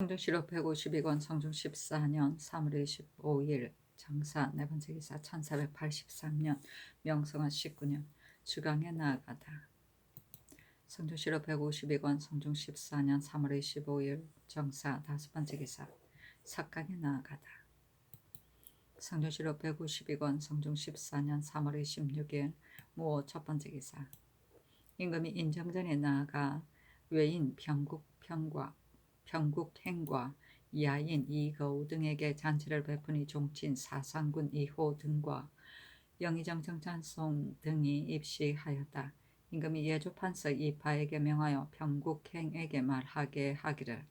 성중시로 152권 성중 14년 3월 25일 장사 네번째 기사 1483년 명성한 19년 주강에 나아가다. 성중시로 152권 성중 14년 3월 25일 정사 다섯번째 기사 삭강에 나아가다. 성중시로 152권 성중 14년 3월 26일 무오 첫번째 기사 임금이 인정전에 나아가 외인 평국행과 야인 이거우 등에게 잔치를 베푸니 종친 사상군 이호 등과 영의정청 찬송 등이 입시하였다. 임금이 예조판서 이파에게 명하여 평국행에게 말하게 하기를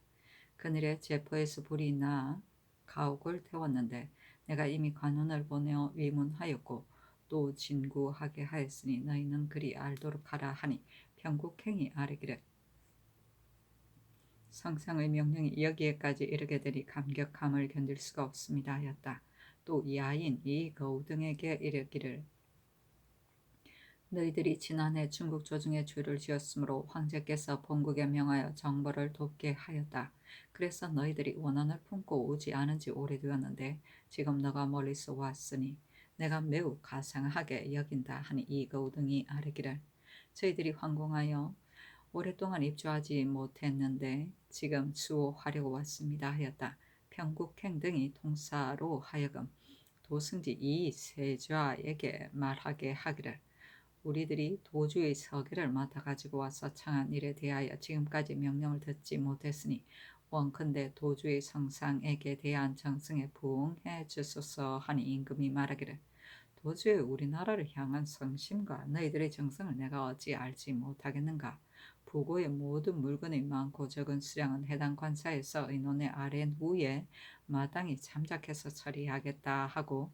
그늘에 제포에서 불이 나 가옥을 태웠는데 내가 이미 관원을 보내어 위문하였고 또 진구하게 하였으니 너희는 그리 알도록 하라 하니 평국행이 아뢰기를 상상의 명령이 여기에까지 이르게 되니 감격함을 견딜 수가 없습니다 하였다. 또 야인 이거우 등에게 이르기를 너희들이 지난해 중국 조정에 죄를 지었으므로 황제께서 본국에 명하여 정벌을 돕게 하였다. 그래서 너희들이 원한을 품고 오지 않은 지 오래되었는데 지금 너가 멀리서 왔으니 내가 매우 가상하게 여긴다 하니 이거우 등이 아뢰기를 저희들이 황공하여 오랫동안 입주하지 못했는데 지금 수호하려고 왔습니다 하였다. 평국행 등이 통사로 하여금 도승지 이세좌에게 말하게 하기를 우리들이 도주의 서기를 맡아 가지고 와서 청한 일에 대하여 지금까지 명령을 듣지 못했으니 원컨대 도주의 성상에게 대한 정성에 부응해 주소서 하니 임금이 말하기를 도주의 우리나라를 향한 성심과 너희들의 정성을 내가 어찌 알지 못하겠는가. 부고의 모든 물건의 많고 적은 수량은 해당 관사에서 의논에 아랜 후에 마땅히 참작해서 처리하겠다 하고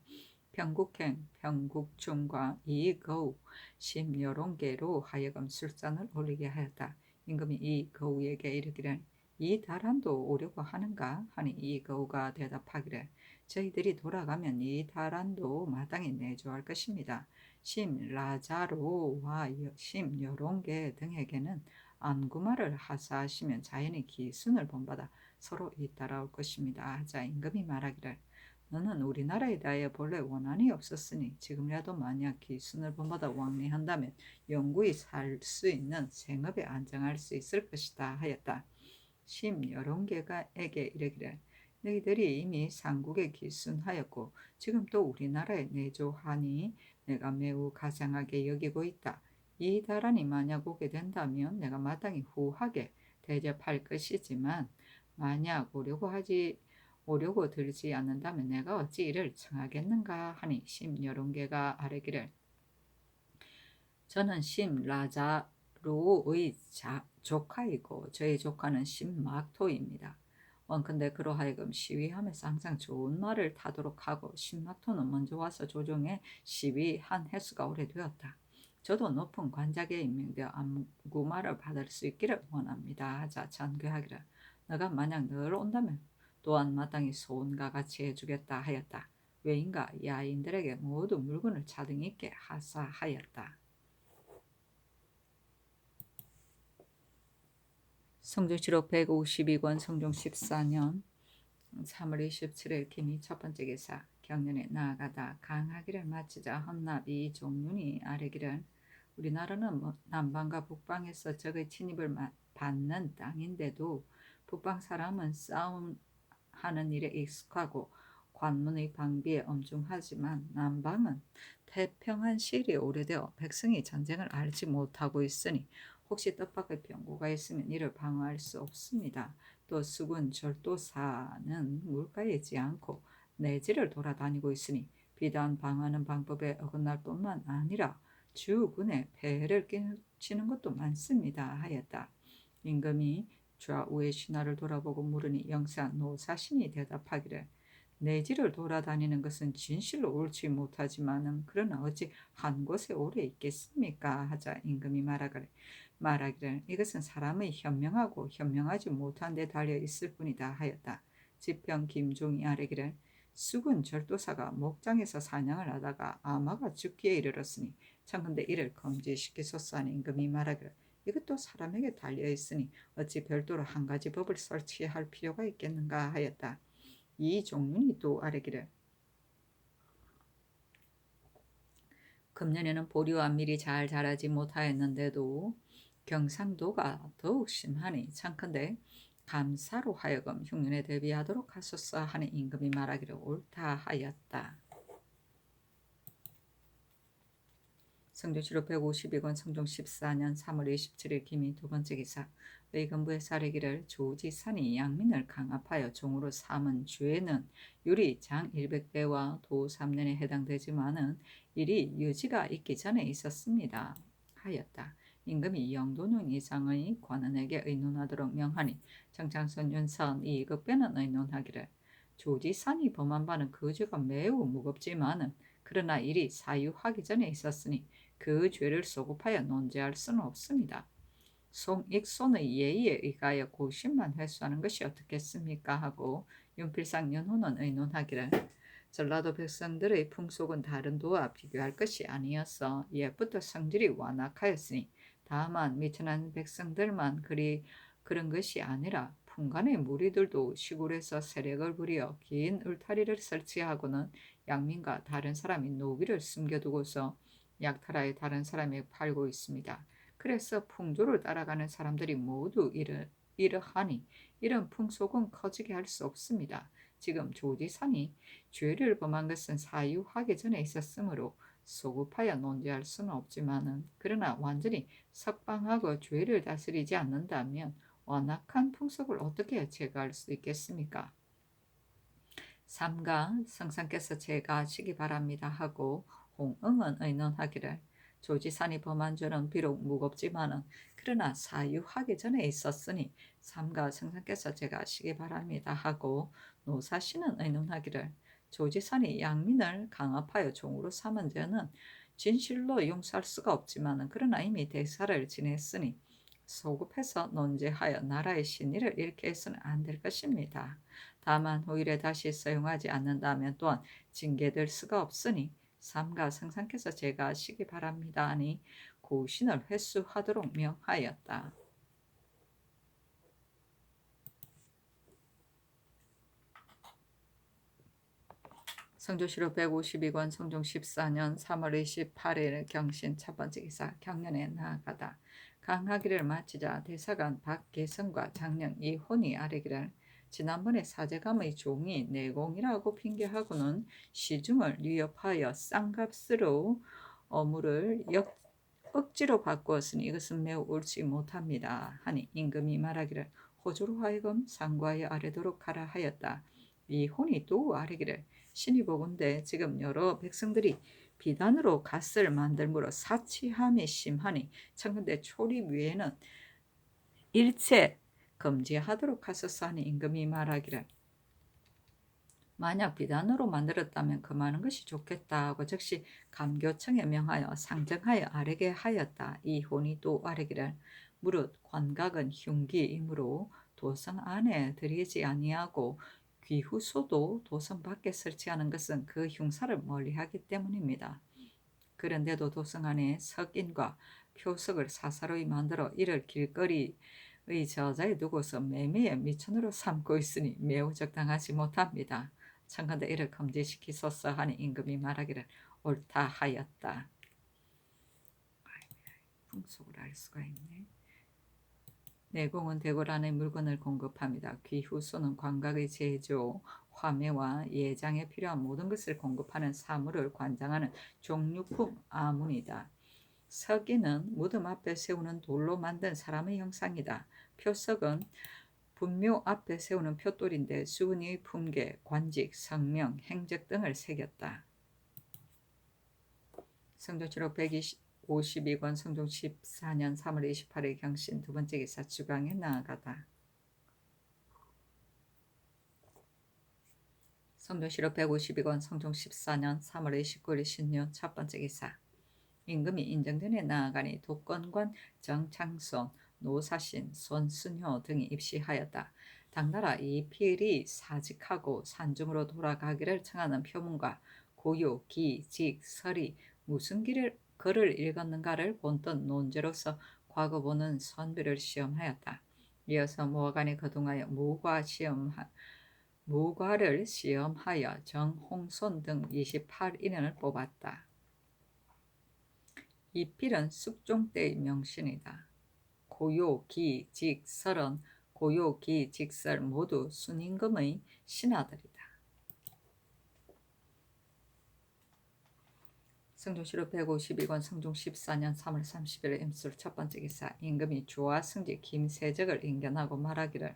평국행, 평국중과 이거우, 심여롱계로 하여금 술잔을 올리게 하였다. 임금이 이거우에게 이르기를 이 다란도 오려고 하는가 하니 이거우가 대답하기를 저희들이 돌아가면 이 다란도 마땅히 내조할 것입니다. 심라자로와 심여롱계 등에게는 안구말을 하사하시면 자연히 기순을 본받아 서로 잇따라올 것입니다. 하자 임금이 말하기를 너는 우리나라에 대하여 본래 원한이 없었으니 지금이라도 만약 기순을 본받아 왕래한다면 영구히 살 수 있는 생업에 안정할 수 있을 것이다 하였다. 심여롱계가에게 이르기를 너희들이 이미 삼국에 기순하였고 지금 또 우리나라에 내조하니 내가 매우 가장하게 여기고 있다. 이 다란이 만약 오게 된다면 내가 마땅히 후하게 대접할 것이지만 만약 오려고 들지 않는다면 내가 어찌 이를 청하겠는가 하니 심여롱계가 아뢰기를 저는 심라자루의 조카이고 저희 조카는 심막토입니다. 원컨대 그로하여금 시위하면서 항상 좋은 말을 타도록 하고 심막토는 먼저 와서 조정에 시위한 횟수가 오래되었다. 저도 높은 관작에 임명되어 안구말을 받을 수 있기를 원합니다. 하자 잔꾀하기를 너가 만약 늘 온다면 또한 마땅히 소원과 같이 해주겠다 하였다. 외인과 야인들에게 모두 물건을 차등 있게 하사하였다. 성중시록 152권 성중 14년 3월 27일 김이 첫번째 기사 경년에 나아가다 강하기를 마치자 헌납 이종륜이 아뢰기를 우리나라는 남방과 북방에서 적의 침입을 받는 땅인데도 북방 사람은 싸움하는 일에 익숙하고 관문의 방비에 엄중하지만 남방은 태평한 시일이 오래되어 백성이 전쟁을 알지 못하고 있으니 혹시 뜻밖의 병고가 있으면 이를 방어할 수 없습니다. 또 수군 절도사는 물가이지 않고 내지를 돌아다니고 있으니 비단 방어하는 방법에 어긋날 뿐만 아니라 주군에 폐해를 끼치는 것도 많습니다 하였다. 임금이 좌우의 신하를 돌아보고 물으니 영세한 노사신이 대답하기를 내지를 돌아다니는 것은 진실로 옳지 못하지만은 그러나 어찌 한 곳에 오래 있겠습니까 하자 임금이 말하기를 이것은 사람의 현명하고 현명하지 못한 데 달려 있을 뿐이다 하였다. 지평 김종이 아뢰기를 수군 절도사가 목장에서 사냥을 하다가 아마가 죽기에 이르렀으니 청컨대 이를 금지시키소서 하니 임금이 말하기를 이것도 사람에게 달려 있으니 어찌 별도로 한 가지 법을 설치할 필요가 있겠는가 하였다. 이종윤이 또 아뢰기를 금년에는 보리와 밀이 잘 자라지 못하였는데도 경상도가 더욱 심하니 청컨대 감사로 하여금 흉년에 대비하도록 하소서 하는 임금이 말하기를 옳다 하였다. 성조실록 152권 성종 14년 3월 27일 기미 두 번째 기사 의금부의 사례기를 조지산이 양민을 강압하여 종으로 삼은 죄는 유리 장 100배와 도 3년에 해당되지만은 일이 유지가 있기 전에 있었습니다 하였다. 임금이 영도령 이상의 관원에게 의논하도록 명하니 정창선 윤선 2급배는 의논하기를 조지산이 범한 바는 그 죄가 매우 무겁지만은 그러나 일이 사유하기 전에 있었으니 그 죄를 소급하여 논제할 수는 없습니다. 송익손의 예의에 의하여 고심만 회수하는 것이 어떻겠습니까 하고 윤필상 윤호는 의논하기를 전라도 백성들의 풍속은 다른 도와 비교할 것이 아니어서 옛부터 성질이 완악하였으니 다만 미천한 백성들만 그런 것이 아니라 풍간의 무리들도 시골에서 세력을 부려 긴 울타리를 설치하고는 양민과 다른 사람이 노비를 숨겨두고서 약탈하여 다른 사람에게 팔고 있습니다. 그래서 풍조를 따라가는 사람들이 모두 이러하니 이런 풍속은 커지게 할 수 없습니다. 지금 조지산이 죄를 범한 것은 사유하기 전에 있었으므로 소급하여 논제할 수는 없지만은 그러나 완전히 석방하고 죄를 다스리지 않는다면 완악한 풍속을 어떻게 제거할 수 있겠습니까? 삼가 성상께서 제거하시기 바랍니다 하고 홍응은 의논하기를 조지산이 범한 죄는 비록 무겁지만은 그러나 사유하기 전에 있었으니 삼가 성상께서 제거하시기 바랍니다 하고 노사신은 의논하기를 조지산이 양민을 강압하여 종으로 삼은 죄는 진실로 용서할 수가 없지만은 그러나 이미 대사를 지냈으니 소급해서 논제하여 나라의 신의를 잃게 해서는 안 될 것입니다. 다만 후일에 다시 사용하지 않는다면 또한 징계될 수가 없으니 삼가 성상께서 제거하시기 바랍니다 하니 고신을 회수하도록 명하였다. 성조실록 152권 성종 14년 3월 28일 경신 첫 번째 기사 경련에 나아가다 강하기를 마치자 대사관 박계성과 장령 이혼이 아뢰기를 지난번에 사제감의 종이 내공이라고 핑계하고는 시중을 위협하여 싼값으로 어물을 억지로 바꾸었으니 이것은 매우 옳지 못합니다 하니 임금이 말하기를 호조로 하여금 상고하여 아뢰도록 하라 하였다. 이혼이 또 아뢰기를 신이 보건대 지금 여러 백성들이 비단으로 갓을 만들므로 사치함이 심하니 청근대 초립 위에는 일체 금지하도록 하소서 하니 임금이 말하기를 만약 비단으로 만들었다면 금하는 것이 좋겠다 하고 즉시 감교청에 명하여 상정하여 아뢰게 하였다. 이 혼이 또 아뢰기를 무릇 관각은 흉기이므로 도성 안에 들이지 아니하고 귀후소도 도성 밖에 설치하는 것은 그 흉사를 멀리하기 때문입니다. 그런데도 도성 안에 석인과 표석을 사사로이 만들어 이를 길거리의 저자에 두고서 매매의 미천으로 삼고 있으니 매우 적당하지 못합니다. 청컨대 이를 금지시키소서 하니 임금이 말하기를 옳다 하였다. 풍속을 알 수가 있네. 내공은 대궐 안에 물건을 공급합니다. 귀후소는 관각의 제조, 화매와 예장에 필요한 모든 것을 공급하는 사물을 관장하는 종류품 아문이다. 석인은 무덤 앞에 세우는 돌로 만든 사람의 형상이다. 표석은 분묘 앞에 세우는 표돌인데 수은의 품계, 관직, 성명, 행적 등을 새겼다. 성조실록 152권 성종 14년 3월 28일 경신 두 번째 기사 주강에 나아가다. 성조실록 152권 성종 14년 3월 29일 신유 첫 번째 기사 임금이 인정전에 나아가니 독건관 정창손, 노사신, 손순효 등이 입시하였다. 당나라 이필이 사직하고 산중으로 돌아가기를 청하는 표문과 고유, 기, 직, 설이 무슨 글을 읽었는가를 본뜬 논제로서 과거보는 선비를 시험하였다. 이어서 모하간에 거동하여 무과를 시험하여 정홍손 등 28인을 뽑았다. 이 필은 숙종 때의 명신이다. 고요, 기, 직, 설은 고요, 기, 직, 설 모두 순임금의 신하들이다. 성종실록 152권 성종 14년 3월 30일 임술 첫 번째 기사. 임금이 주와 승지 김세적을 인견하고 말하기를,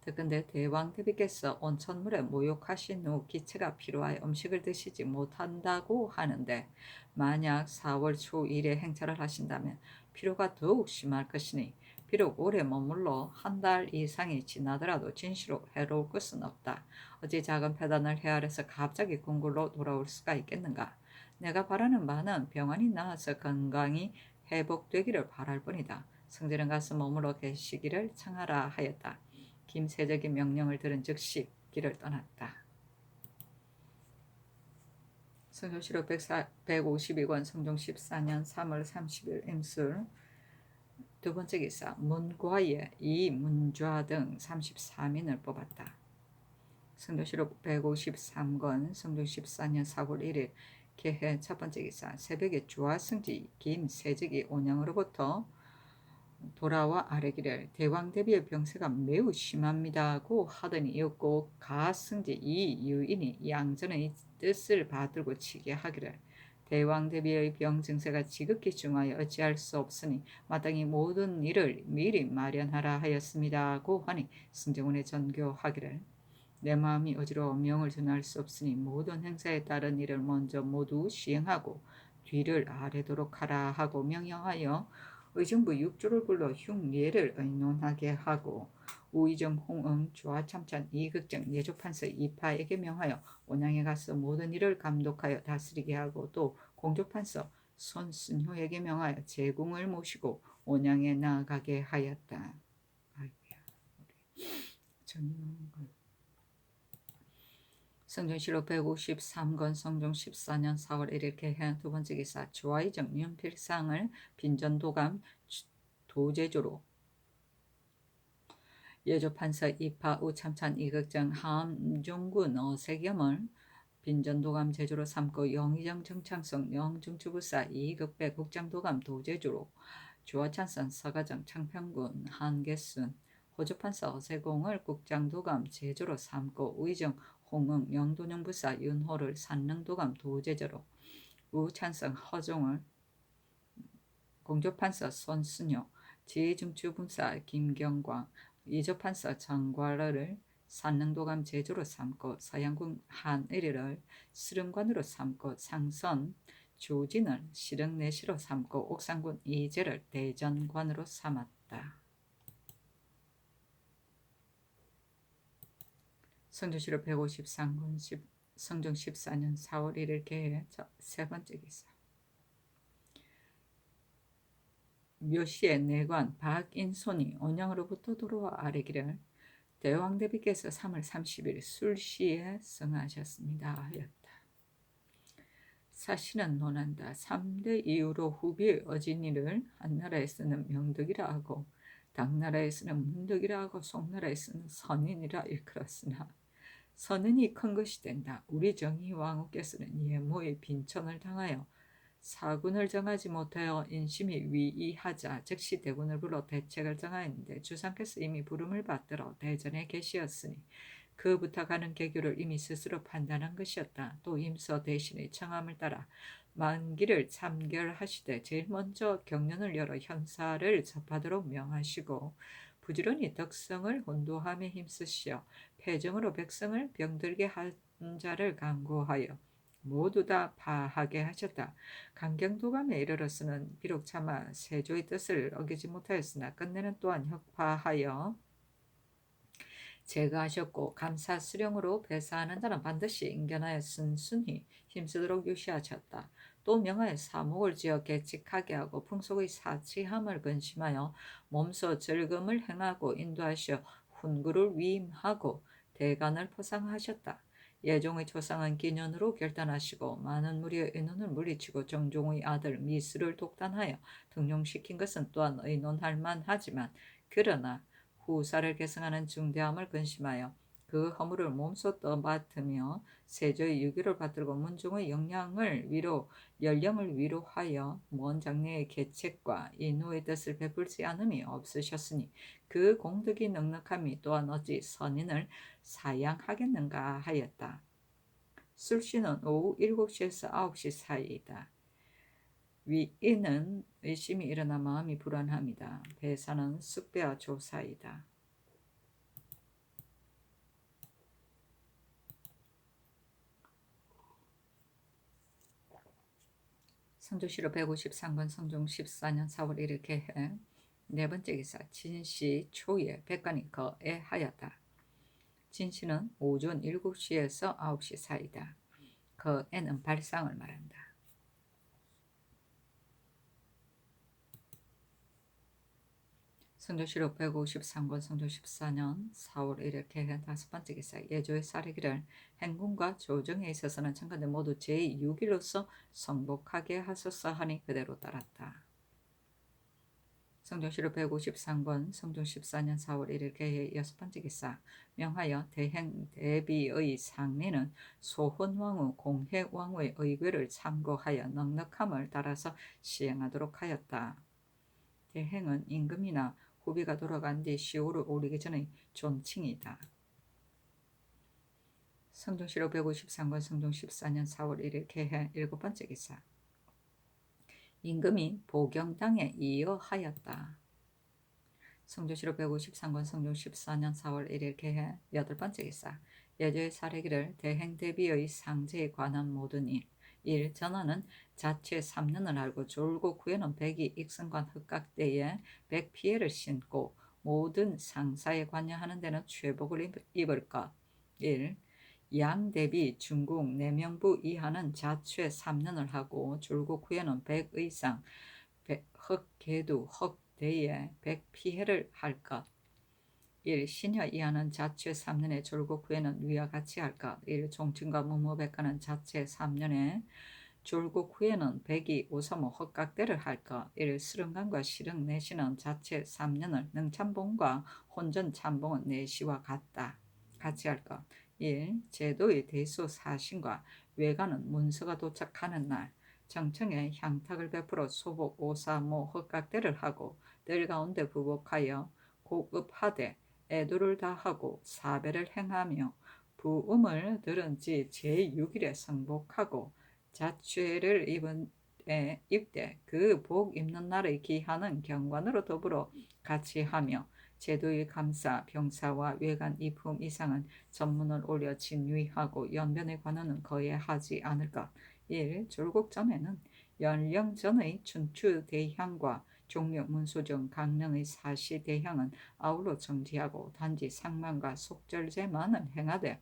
듣건대 대왕 대비께서 온천물에 모욕하신 후 기체가 필요하여 음식을 드시지 못한다고 하는데, 만약 4월 초 1에 행차를 하신다면 피로가 더욱 심할 것이니 비록 오래 머물러 한 달 이상이 지나더라도 진시로 해로울 것은 없다. 어찌 작은 패단을 헤아려서 갑자기 궁궐로 돌아올 수가 있겠는가. 내가 바라는 바는 병환이 나아서 건강이 회복되기를 바랄 뿐이다. 승진은 가서 머물러 계시기를 청하라 하였다. 김세적이 명령을 들은 즉시 길을 떠났다. 성종실록 152권 성종 14년 3월 30일 임술 두 번째 기사. 문과에 이문좌 등 33인을 뽑았다. 성종실록 153권 성종 14년 4월 1일 개해 첫 번째 기사. 새벽에 주하승지 김세적이 온양으로부터 돌아와 아뢰기를, 대왕 대비의 병세가 매우 심합니다고 하더니 이었고, 가승지 이 유인이 양전의 뜻을 받들고 치게 하기를, 대왕 대비의 병 증세가 지극히 중하여 어찌할 수 없으니 마땅히 모든 일을 미리 마련하라 하였습니다고 하니, 승정원에 전교하기를, 내 마음이 어지러워 명을 전할 수 없으니 모든 행사에 따른 일을 먼저 모두 시행하고 뒤를 아뢰도록 하라 하고 명령하여 의정부 6조를 불러 흉예를 의논하게 하고, 우의정, 홍응, 조하참찬, 이극정, 예조판서 이파에게 명하여 온양에 가서 모든 일을 감독하여 다스리게 하고, 또 공조판서 손순효에게 명하여 제궁을 모시고 온양에 나아가게 하였다. 아이고야, 성종실록 153권 성종 14년 4월 1일 개해 두 번째 기사. 주와의정 윤필상을 빈전도감 도제조로, 예조판서 이파 우참찬 이극정 함종군 어세겸을 빈전도감 제조로 삼고, 영의정 정창성 영중추부사 이극배 국장도감 도제조로, 주화찬선 서가정 창평군 한계순 호조판서 어세공을 국장도감 제조로 삼고, 의정 홍응 영도령부사 윤호를 산릉도감 도제조로, 우찬성 허종을 공조판서 손순효 지중추분사 김경광 이조판서 정괄을 산릉도감 제조로 삼고, 서양군 한의리를 수령관으로 삼고, 상선 조진을 실흥내시로 삼고, 옥상군 이재를 대전관으로 삼았다. 성종실록 153권 성종 14년 4월 1일 개해 세 번째 기사. 묘시의 내관 박인손이 온양으로부터 돌아와 아뢰기를, 대왕 대비께서 3월 30일 술시에 성하셨습니다 하였다. 사신은 논한다. 3대 이후로 후비의 어진이를 한나라에서는 명덕이라 하고, 당나라에서는 문덕이라 하고, 송나라에서는 선인이라 일컬었으나 선인이 큰 것이 된다. 우리 정희 왕후께서는 예모의 빈천을 당하여 사군을 정하지 못하여 인심이 위이하자 즉시 대군을 불러 대책을 정하였는데, 주상께서 이미 부름을 받들어 대전에 계시었으니 그 부탁하는 계교를 이미 스스로 판단한 것이었다. 또 임서 대신의 청함을 따라 만기를 참결하시되 제일 먼저 경련을 열어 현사를 접하도록 명하시고, 부지런히 덕성을 혼도함에 힘쓰시어 패정으로 백성을 병들게 한 자를 강구하여 모두 다 파하게 하셨다. 강경도감에 이르러서는 비록 차마 세조의 뜻을 어기지 못하였으나 끝내는 또한 혁파하여 제거하셨고, 감사 수령으로 배사하는 자는 반드시 인견하여 순순히 힘쓰도록 유시하셨다. 또 명하여 사목을 지어 계칙하게 하고 풍속의 사치함을 근심하여 몸소 절금을 행하고 인도하시어 훈구를 위임하고 대간을 포상하셨다. 예종의 초상은 기년으로 결단하시고 많은 무리의 인원을 물리치고 정종의 아들 미스를 독단하여 등용시킨 것은 또한 의논할 만하지만 그러나 후사를 계승하는 중대함을 근심하여 그 허물을 몸소 떠맡으며 세조의 유교를 받들고 문종의 연령을 위로하여 먼 장래의 계책과 인후의 뜻을 베풀지 않음이 없으셨으니 그 공덕이 넉넉함이 또한 어찌 선인을 사양하겠는가 하였다. 술시는 오후 7시에서 9시 사이이다. 위인은 의심이 일어나 마음이 불안합니다. 배사는 숙배와 조사이다. 성조실록 153권 성종 14년 4월 1일 개해. 네 번째 기사 진시 초에 백관이 거애하였다. 진시는 오전 7시에서 9시 사이다. 거애는 발상을 말한다. 성조실록 153권 성종 14년 4월 1일 개해. 다섯 번째 기사 예조의 사례기를 행군과 조정에 있어서는 청가들 모두 제6일로서 성복하게 하소서 하니 그대로 따랐다. 성종실록 153권 성종 14년 4월 1일 개해. 여섯 번째 기사 명하여 대행 대비의 상리는 소헌왕후 공해왕후의 의궤를 참고하여 넉넉함을 따라서 시행하도록 하였다. 대행은 임금이나 후비가 돌아간 뒤 시호를 오르기 전의 존칭이다. 성종실록 153권 성종 14년 4월 1일 개해. 일곱 번째 기사 임금이 보경당에 이어하였다. 성조실록 153권 성종 14년 4월 1일 개해. 여덟 번째 기사 예조의 사례기를 대행 대비의 상제에 관한 모든 일 전하는 자체 3년을 알고 졸고 후에는 백이 익성관 흑각대에 백피해를 신고 모든 상사에 관여하는 데는 최복을 입을 것. 1. 양 대비 중국 내명부 이하는 자취 3년을 하고 졸국 후에는 100의상 흑계두 흑대에 100피해를 할 것. 1. 신하 이하는 자취 3년에 졸국 후에는 위와 같이 할 것. 1. 종친과 무무백관은 자취 3년에 졸국 후에는 백이 오사모 헛각대를 할 것. 1. 수령관과 실흥 내시는 자취 3년을 능참봉과 혼전 참봉은 내시와 같이 할 것. 1. 제도의 대수 사신과 외관은 문서가 도착하는 날 정청에 향탁을 베풀어 소복 오사모 헛각대를 하고 뜰 가운데 부복하여 고급하되 애도를 다하고 사배를 행하며 부음을 들은 지 제6일에 성복하고 자취를 입되 그 복 입는 날의 기한은 경관으로 더불어 같이 하며 제도의 감사, 병사와 외관 이품 이상은 전문을 올려 진위하고 연변의 관원은 거예하지 않을 것. 1. 졸국 전에는 연령 전의 춘추 대향과 종묘 문소정 강릉의 사시 대향은 아울러 정지하고 단지 상만과 속절제만을 행하되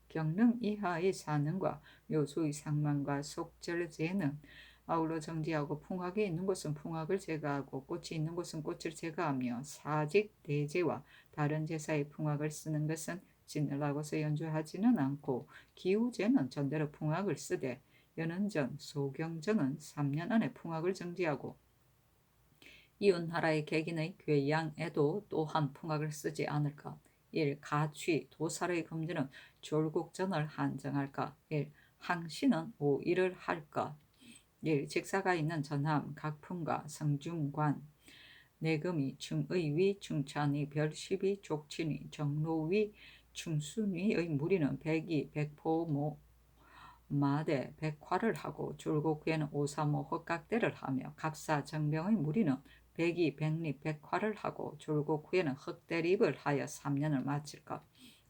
경릉 이하의 사능과 묘소의 상만과 속절제는 아울러 정지하고 풍악이 있는 곳은 풍악을 제거하고 꽃이 있는 곳은 꽃을 제거하며 사직 대제와 다른 제사의 풍악을 쓰는 것은 진을 하고서 연주하지는 않고 기우제는 전대로 풍악을 쓰되 연은전, 소경전은 3년 안에 풍악을 정지하고 이웃나라의 객인의 괴양에도 또한 풍악을 쓰지 않을 것. 1. 가취, 도살의 금지는 졸국전을 한정할 것. 1. 항시는 5일을 할 것. 1. 직사가 있는 전함, 각품과 성중관, 내금이, 충의위, 충찬이, 별십이, 족친이, 정로위, 충순위의 무리는 백이, 백포모, 마대, 백화를 하고 졸국 후에는 오사모 헛각대를 하며 갑사, 정병의 무리는 백이, 백립, 백화를 하고 졸국 후에는 흑대립을 하여 3년을 마칠 것.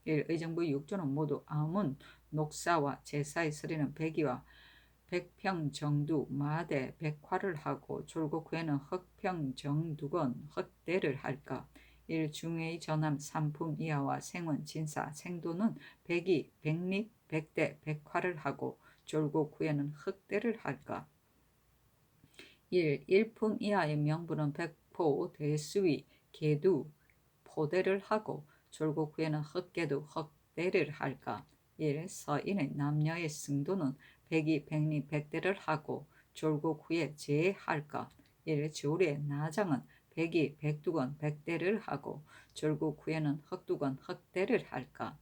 1. 의정부 육조는 모두 아문, 녹사와 제사의 서리는 백이와 백평정두, 마대, 백화를 하고 졸국 후에는 흑평정두건 흑대를 할 것. 1. 중의 전함 삼품 이하와 생원, 진사, 생도는 백이, 백립, 백대, 백화를 하고 졸국 후에는 흑대를 할 것. 1. 일품 이하의 명부는 백포, 대수위, 계두, 포대를 하고 졸국 후에는 흑계두, 흑대를 할 것. 1. 서인의 남녀의 승도는 백이 백리 백대를 하고 졸국 후에 제할 것. 1. 주울의 나장은 백이 백두건 백대를 하고 졸국 후에는 흑두건 흑대를 할 것.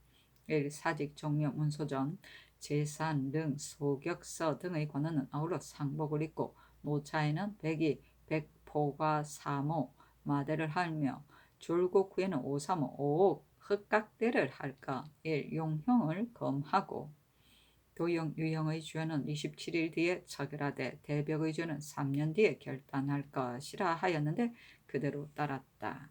1. 사직 종묘 문소전 제산 등 소격서 등의 관원은 아울러 상복을 입고 노차에는 백이 백포가 사모 마대를 하며 졸국 후에는 오사모 오옥 흑각대를 할까. 1. 용형을 검하고 도영 유형의 주연은 27일 뒤에 처결하되 대벽의 주는 3년 뒤에 결단할 것이라 하였는데 그대로 따랐다.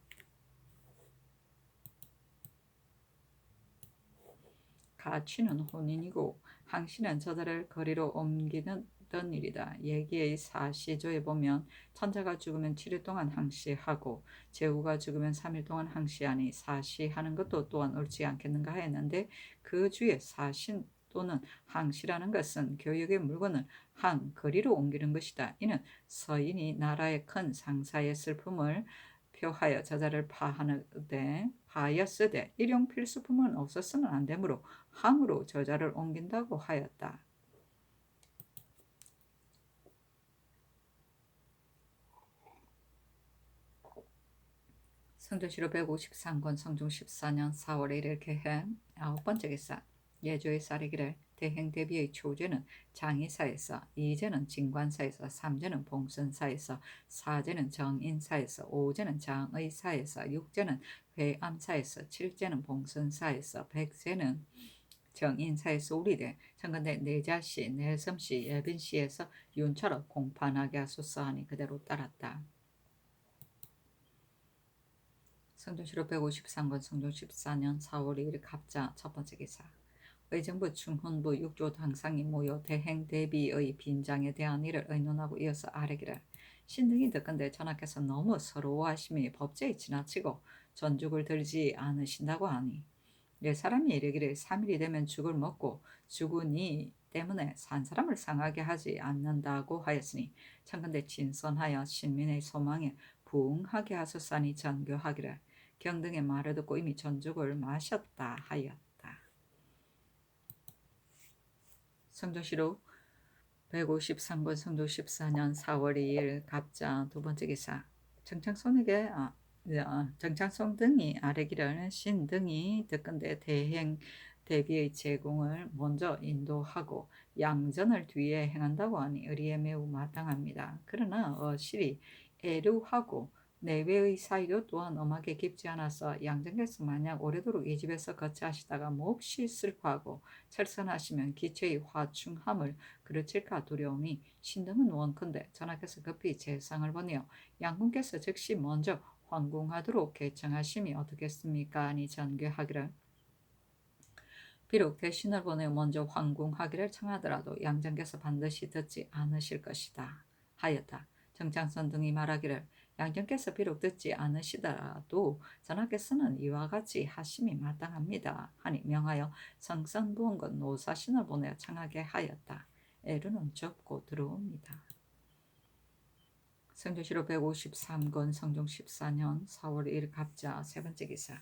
가취는 혼인이고 항시는 저자를 거리로 옮기는 일이다. 예기의 사시조에 보면 천자가 죽으면 7일 동안 항시하고 제후가 죽으면 3일 동안 항시하니 사시하는 것도 또한 옳지 않겠는가 했는데 그 주에 사신 또는 항시라는 것은 교육의 물건을 거리로 옮기는 것이다. 이는 서인이 나라의 큰 상사의 슬픔을 표하여 저자를 파하였으되 일용 필수품은 없어서는 안 되므로 항으로 저자를 옮긴다고 하였다. 성조실호 153권 성중 14년 4월에 이렇게 해 9번째 기사 예조의 쌀이기를 대행 대비의 초제는 장의사에서 2제는 진관사에서 3제는 봉선사에서 4제는 정인사에서 5제는 장의사에서 6제는 회암사에서 7제는 봉선사에서 100제는 정인사에서 우리대 청건대 내자시 내섬시 예빈시에서 윤처럼 공판하게 하소서 하니 그대로 따랐다. 성종실호 153권 성종 14년 4월 2일 갑자 첫번째 기사 의정부 충훈부 6조 당상이 모여 대행 대비의 빈장에 대한 일을 의논하고 이어서 아뢰기를 신등이 듣건대 전하께서 너무 서러워하심이 법제에 지나치고 전죽을 들지 않으신다고 하니 사람이 이르기를 3일이 되면 죽을 먹고 죽은 이 때문에 산 사람을 상하게 하지 않는다고 하였으니 청건대 진선하여 신민의 소망에 부응하게 하소서니 전교하기를 경등의 말을 듣고 이미 전죽을 마셨다 하였다. 성조실록 153권 성조 14년 4월 2일 갑자 두번째 기사 정창손에게 정창손 등이 아뢰기를 신 등이 듣건대 대행 대비의 제공을 먼저 인도하고 양전을 뒤에 행한다고 하니 의리에 매우 마땅합니다. 그러나 실이 애루하고 내외의 사이도 또한 엄하게 깊지 않아서 양전께서 만약 오래도록 이 집에서 거처하시다가 몹시 슬퍼하고 철선하시면 기체의 화충함을 그르칠까 두려우니 신등은 원컨대 전하께서 급히 재상을 보내어 양군께서 즉시 먼저 황궁하도록 개청하심이 어떻겠습니까? 아니 전개하기를 비록 대신을 보내어 먼저 황궁하기를 청하더라도 양전께서 반드시 듣지 않으실 것이다 하였다. 정창선 등이 말하기를 양전께서 비록 듣지 않으시더라도 전하께서는 이와 같이 하심이 마땅합니다 하니 명하여 성선부원군 노사신을 보내어 청하게 하였다. 에루는 접고 들어옵니다. 성조실호 153권 성종 14년 4월 1일 갑자 세번째 기사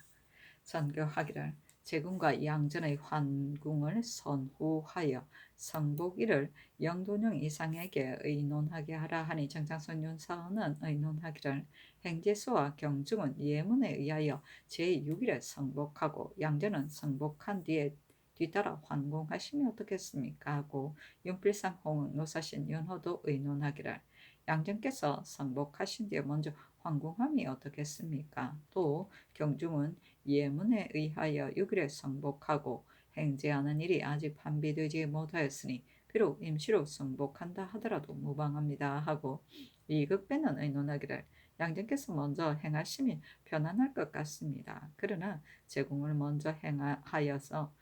전교하기를 제군과 양전의 환궁을 선후하여 성복일을 영도령 이상에게 의논하게 하라 하니 정창선 윤사원은 의논하기를 행제소와 경중은 예문에 의하여 제6일에 성복하고 양전은 성복한 뒤에 뒤따라 환궁하시면 어떻겠습니까? 하고 윤필상 홍은 노사신 윤호도 의논하기를 양전께서 성복하신 뒤에 먼저 황궁함이 어떻겠습니까? 또 경중은 예문에 의하여 6일에 성복하고 행제하는 일이 아직 판비되지 못하였으니 비록 임시로 성복한다 하더라도 무방합니다 하고 이극배는 의논하기를 양전께서 먼저 행하심이 편안할 것 같습니다. 그러나 제공을 먼저 하여서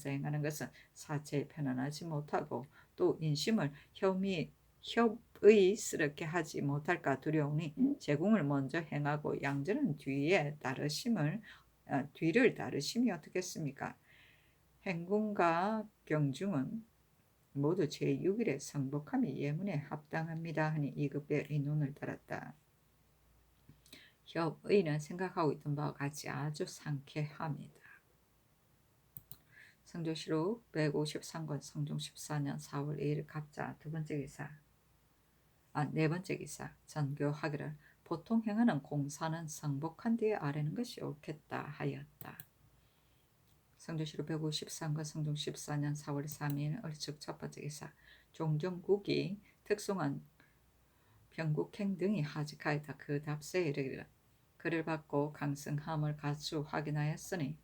행하는 것은 사체에 편안하지 못하고 또 인심을 협의스럽게 하지 못할까 두려우니 제공을 먼저 행하고 양전은 뒤를 따르심이 어떻겠습니까? 행군과 경중은 모두 제6일에 성복함이 예문에 합당합니다 하니 이급의 의논을 따랐다. 협의는 생각하고 있던 바와 같이 아주 상쾌합니다. 성조실록 153권 성종 14년 4월 2일 갑자 네 번째 기사 전교하기를 보통 행하는 공사는 성복한 뒤에 아뢰는 것이 옳겠다 하였다. 성조실록 153권 성종 14년 4월 3일 얼축 첫 번째 기사 종정국이 특송한 병국행 등이 하직하였다. 그 답세에 이르기를 그를 받고 강승함을 가수 확인하였으니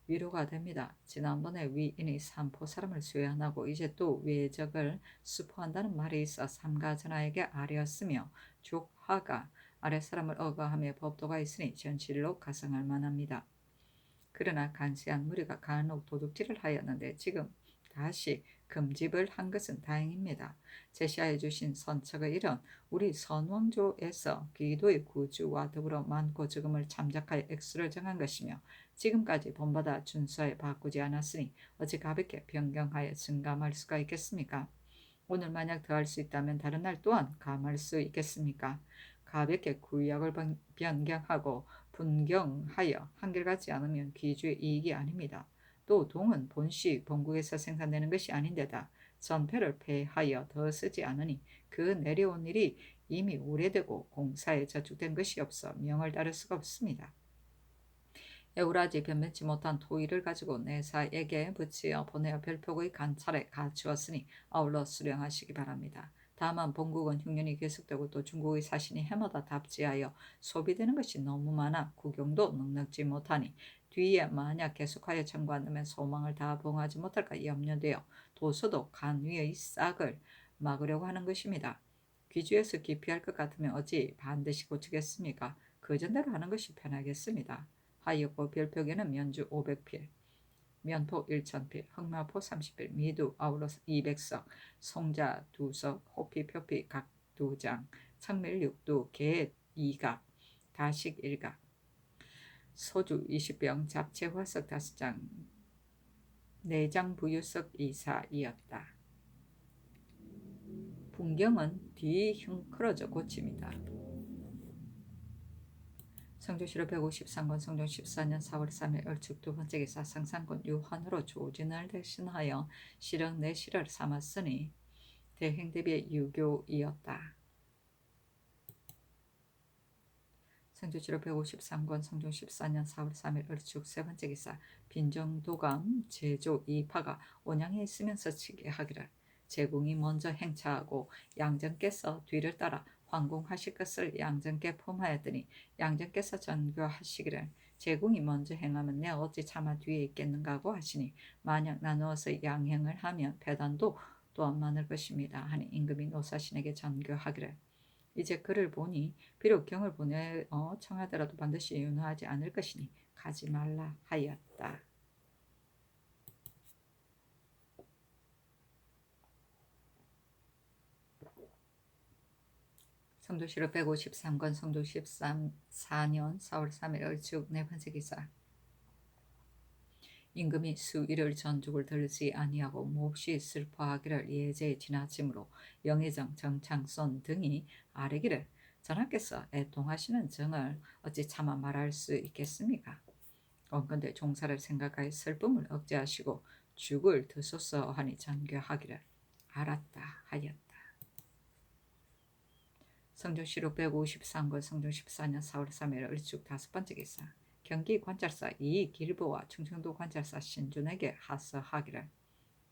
위로가 됩니다. 지난번에 위인이 삼포 사람을 수여하고 이제 또 외적을 수포한다는 말이 있어 삼가전하에게 아뢰었으며 족하가 아랫사람을 억어하며 법도가 있으니 전실로 가성할 만합니다. 그러나 간세한 무리가 간혹 도둑질을 하였는데 지금 다시 금집을 한 것은 다행입니다. 제시하여 주신 선척의 일은 우리 선왕조에서 기도의 구주와 더불어 많고 적음을 참작하여 액수를 정한 것이며 지금까지 본받아 준수하여 바꾸지 않았으니 어찌 가볍게 변경하여 증감할 수가 있겠습니까? 오늘 만약 더할 수 있다면 다른 날 또한 감할 수 있겠습니까? 가볍게 구역을 변경하고 분경하여 한결같지 않으면 귀주의 이익이 아닙니다. 또 동은 본시 본국에서 생산되는 것이 아닌데다 전패를 패하여 더 쓰지 않으니 그 내려온 일이 이미 오래되고 공사에 저축된 것이 없어 명을 따를 수가 없습니다. 에우라지 변변치 못한 토의를 가지고 내사에게 붙여 보내어 별표의 관찰에 갖추었으니 아울러 수령하시기 바랍니다. 다만 본국은 흉년이 계속되고 또 중국의 사신이 해마다 답지하여 소비되는 것이 너무 많아 구경도 넉넉지 못하니 뒤에 만약 계속하여 청구한다면 소망을 다 봉하지 못할까 염려되어 도서도 간위의 싹을 막으려고 하는 것입니다. 귀주에서 기피할 것 같으면 어찌 반드시 고치겠습니까? 그 전대로 하는 것이 편하겠습니다. 하였고 별표에는 면주 500필, 면포 1000필, 흑마포 30필, 미두 아울러 200석, 송자 2석, 호피 표피 각 2장, 청밀 6두, 개 2갑, 다식 1갑, 소주 20병, 잡채 화석 5장, 내장 부유석 2사이었다. 분경은 뒤 흉크러져 고칩니다. 성조실록 153권 성종 14년 4월 3일 얼축 두 번째 기사 상상군 유환으로 조진을 대신하여 실은 내실을 삼았으니 대행 대비의 유교이었다. 성조실록 153권 성종 14년 4월 3일 얼축 세 번째 기사 빈정도감 제조 이파가 온양에 있으면서 치게 하기를 제궁이 먼저 행차하고 양정께서 뒤를 따라 황공하실 것을 양정께 품하였더니 양정께서 전교하시기를 제궁이 먼저 행하면 내 어찌 차마 뒤에 있겠는가 하고 하시니 만약 나누어서 양행을 하면 배단도 또한 많을 것입니다 하니 임금이 노사신에게 전교하기를 이제 그를 보니 비록 경을 보내어 청하더라도 반드시 윤호하지 않을 것이니 가지 말라 하였다. 성조실록 153권 성종 14년 4월 3일 얼축 네 번째 기사 임금이 수일을 전죽을 들지 아니하고 몹시 슬퍼하기를 예제에 지나침으로 영의정 정창손 등이 아뢰기를 전하께서 애통하시는 정을 어찌 차마 말할 수 있겠습니까? 원건대 종사를 생각하여 슬픔을 억제하시고 죽을 드소서 하니 전교하기를 알았다 하였다. 성종실록 153권 성종 14년 4월 3일 얼축 다섯 번째 기사 경기 관찰사 이길보와 충청도 관찰사 신준에게 하서하기를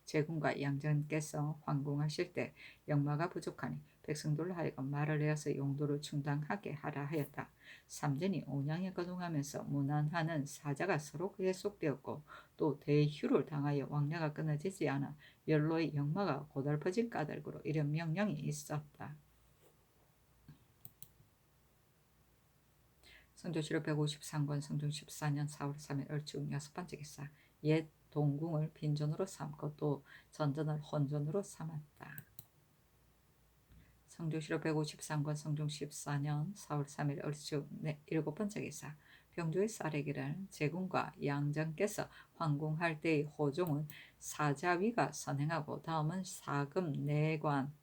제군과 양전께서 황궁하실 때 영마가 부족하니 백성들로 하여금 말을 내어서 용도를 충당하게 하라 하였다. 삼전이 온양에 거동하면서 문안하는 사자가 서로 그에 속되었고 또 대휴를 당하여 왕래가 끊어지지 않아 연로의 영마가 고달퍼진 까닭으로 이런 명령이 있었다. 성조실록 153권 성종 14년 4월 3일 얼축 여섯 번째 기사 옛 동궁을 빈전으로 삼고 또 전전을 혼전으로 삼았다. 성조실록 153권 성종 14년 4월 3일 얼축 일곱 번째 기사 병조의 쌀에기를 제군과 양정께서 황궁할 때의 호종은 사자위가 선행하고 다음은 사금 내관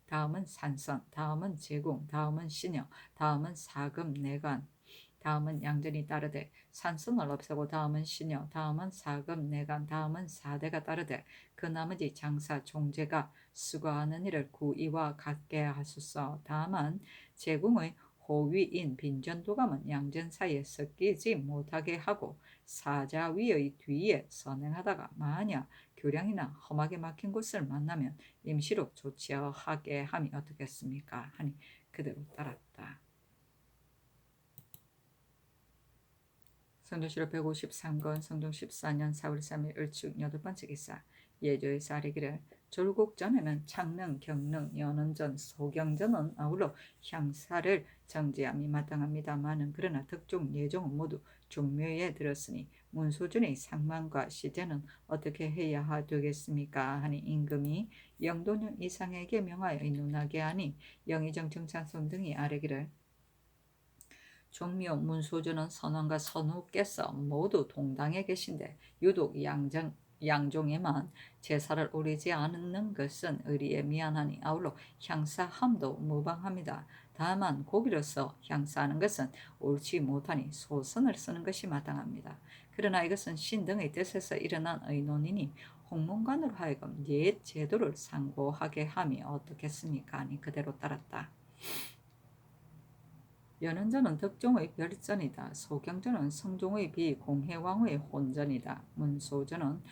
다음은 산선 다음은 제궁 다음은 신여 다음은 사금 내관 다음은 양전이 따르되 산성을 없애고 다음은 신여 다음은 사금 내간 다음은 사대가 따르되 그 나머지 장사 종제가 수고하는 일을 구이와 같게 하소서. 다만 제궁의 호위인 빈전도감은 양전 사이에 섞이지 못하게 하고 사자위의 뒤에 선행하다가 만약 교량이나 험하게 막힌 곳을 만나면 임시로 조치하게 함이 어떻겠습니까? 하니 그대로 따랐다. 성조실록 153권 성종 14년 4월 3일 을축 8번째 기사. 예조에서 아뢰기를 졸국 전에는 창릉, 경릉, 연원전, 소경전은 아울러 향사를 정지함이 마땅합니다마는 그러나 덕종, 예종은 모두 중묘에 들었으니 문소준의 상망과 시제는 어떻게 해야 되겠습니까? 하니 임금이 영도년 이상에게 명하여 의논하게 하니 영의정 정찬성 등이 아뢰기를 종묘 문소주는 선원과 선후께서 모두 동당에 계신데 유독 양종에만 제사를 올리지 않는 것은 의리에 미안하니 아울러 향사함도 무방합니다. 다만 고기로서 향사하는 것은 옳지 못하니 소선을 쓰는 것이 마땅합니다. 그러나 이것은 신 등의 뜻에서 일어난 의논이니 홍문관으로 하여금 옛 제도를 상고하게 함이 어떻겠습니까? 하니 그대로 따랐다. 연원전은 덕종의 별전이다. 소경전은 성종의 비 공해왕후의 혼전이다. 문소전은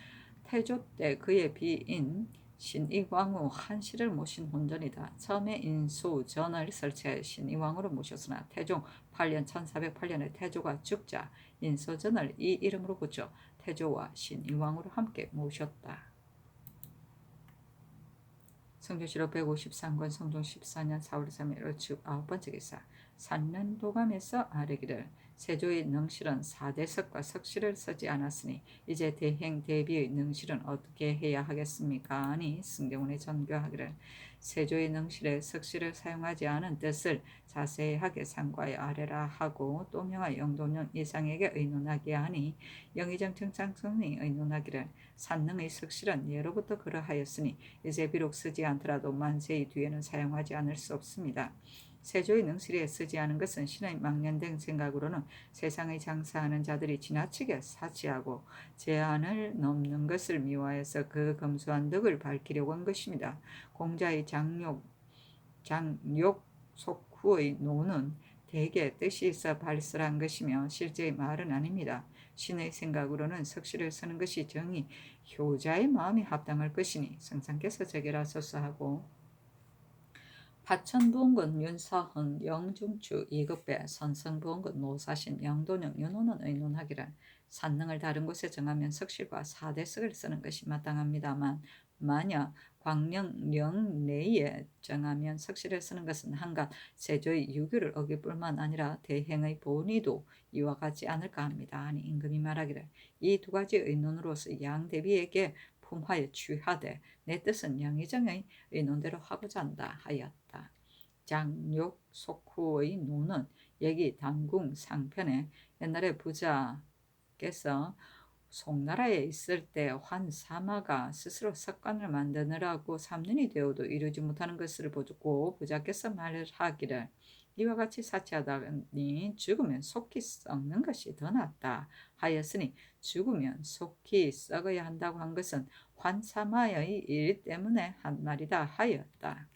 태조 때 그의 비인 신익왕후 한씨를 모신 혼전이다. 처음에 인수전을 설치하여 신익왕후를 모셨으나 태종 8년 1408년에 태조가 죽자 인수전을 이 이름으로 붙여 태조와 신익왕후를 함께 모셨다. 성조실록 153권 성종 14년 4월 3일 을축 9번째 기사. 산년도감에서 아뢰기를 세조의 능실은 사대석과 석실을 쓰지 않았으니 이제 대행 대비의 능실은 어떻게 해야 하겠습니까? 하니 승경원이 전교하기를 세조의 능실에 석실을 사용하지 않은 뜻을 자세하게 상고하여 아뢰라 하고 또 명하 영도년 이상에게 의논하게 하니 영의정 정창성이 의논하기를 산능의 석실은 예로부터 그러하였으니 이제 비록 쓰지 않더라도 만세의 뒤에는 사용하지 않을 수 없습니다. 세조의 능실에 쓰지 않은 것은 신의 망년된 생각으로는 세상의 장사하는 자들이 지나치게 사치하고 제한을 넘는 것을 미워해서 그 검소한 덕을 밝히려고 한 것입니다. 공자의 장욕 속후의 노는 대개 뜻이 있어 발설한 것이며 실제의 말은 아닙니다. 신의 생각으로는 석실을 쓰는 것이 정의 효자의 마음에 합당할 것이니 성상께서 제게라소서 하고 파천부원군 윤서헌 영중추 이급배 선성부원군 노사신 영도령 윤호는 의논하기를 산능을 다른 곳에 정하면 석실과 사대석을 쓰는 것이 마땅합니다만 만약 광령령 내에 정하면 석실을 쓰는 것은 한갓 세조의 유교를 어길 뿐만 아니라 대행의 본의도 이와 같지 않을까 합니다. 아니 임금이 말하기를 이 두 가지 의논으로서 양 대비에게 품하여 취하되 내 뜻은 영의정의 의논대로 하고자 한다 하였다. 장욕 속후의 노는 얘기 당궁 상편에 옛날에 부자께서 송나라에 있을 때 환사마가 스스로 석관을 만드느라고 3년이 되어도 이루지 못하는 것을 보고 부자께서 말하기를 이와 같이 사치하다니 죽으면 속히 썩는 것이 더 낫다 하였으니 죽으면 속히 썩어야 한다고 한 것은 환사마의 일 때문에 한 말이다 하였다.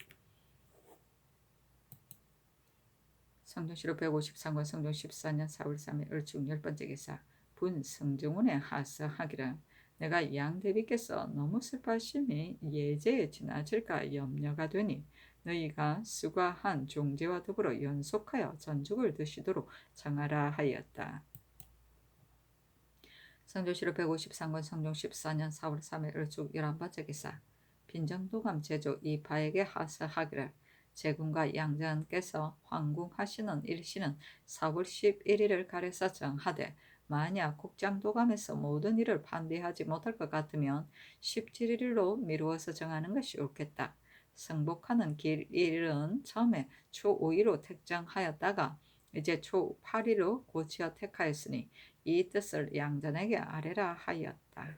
성종실록 153권 성종 14년 4월 3일 을축 10번째 기사. 분 성종원에 하서하기를 내가 양대비께서 너무 슬퍼하심이 예제에 지나칠까 염려가 되니 너희가 수과한 종제와 더불어 연속하여 전죽을 드시도록 정하라 하였다. 성조실록 153권 성종 14년 4월 3일 을축 11번째 기사. 빈정도감 제조 이파에게 하서하기를 제군과 양전께서 황궁하시는 일시는 4월 11일을 가려서 정하되 만약 국장도감에서 모든 일을 판비하지 못할 것 같으면 17일로 미루어서 정하는 것이 옳겠다. 승복하는 길일은 처음에 초 5일로 택정하였다가 이제 초 8일로 고치어 택하였으니 이 뜻을 양전에게 아뢰라 하였다.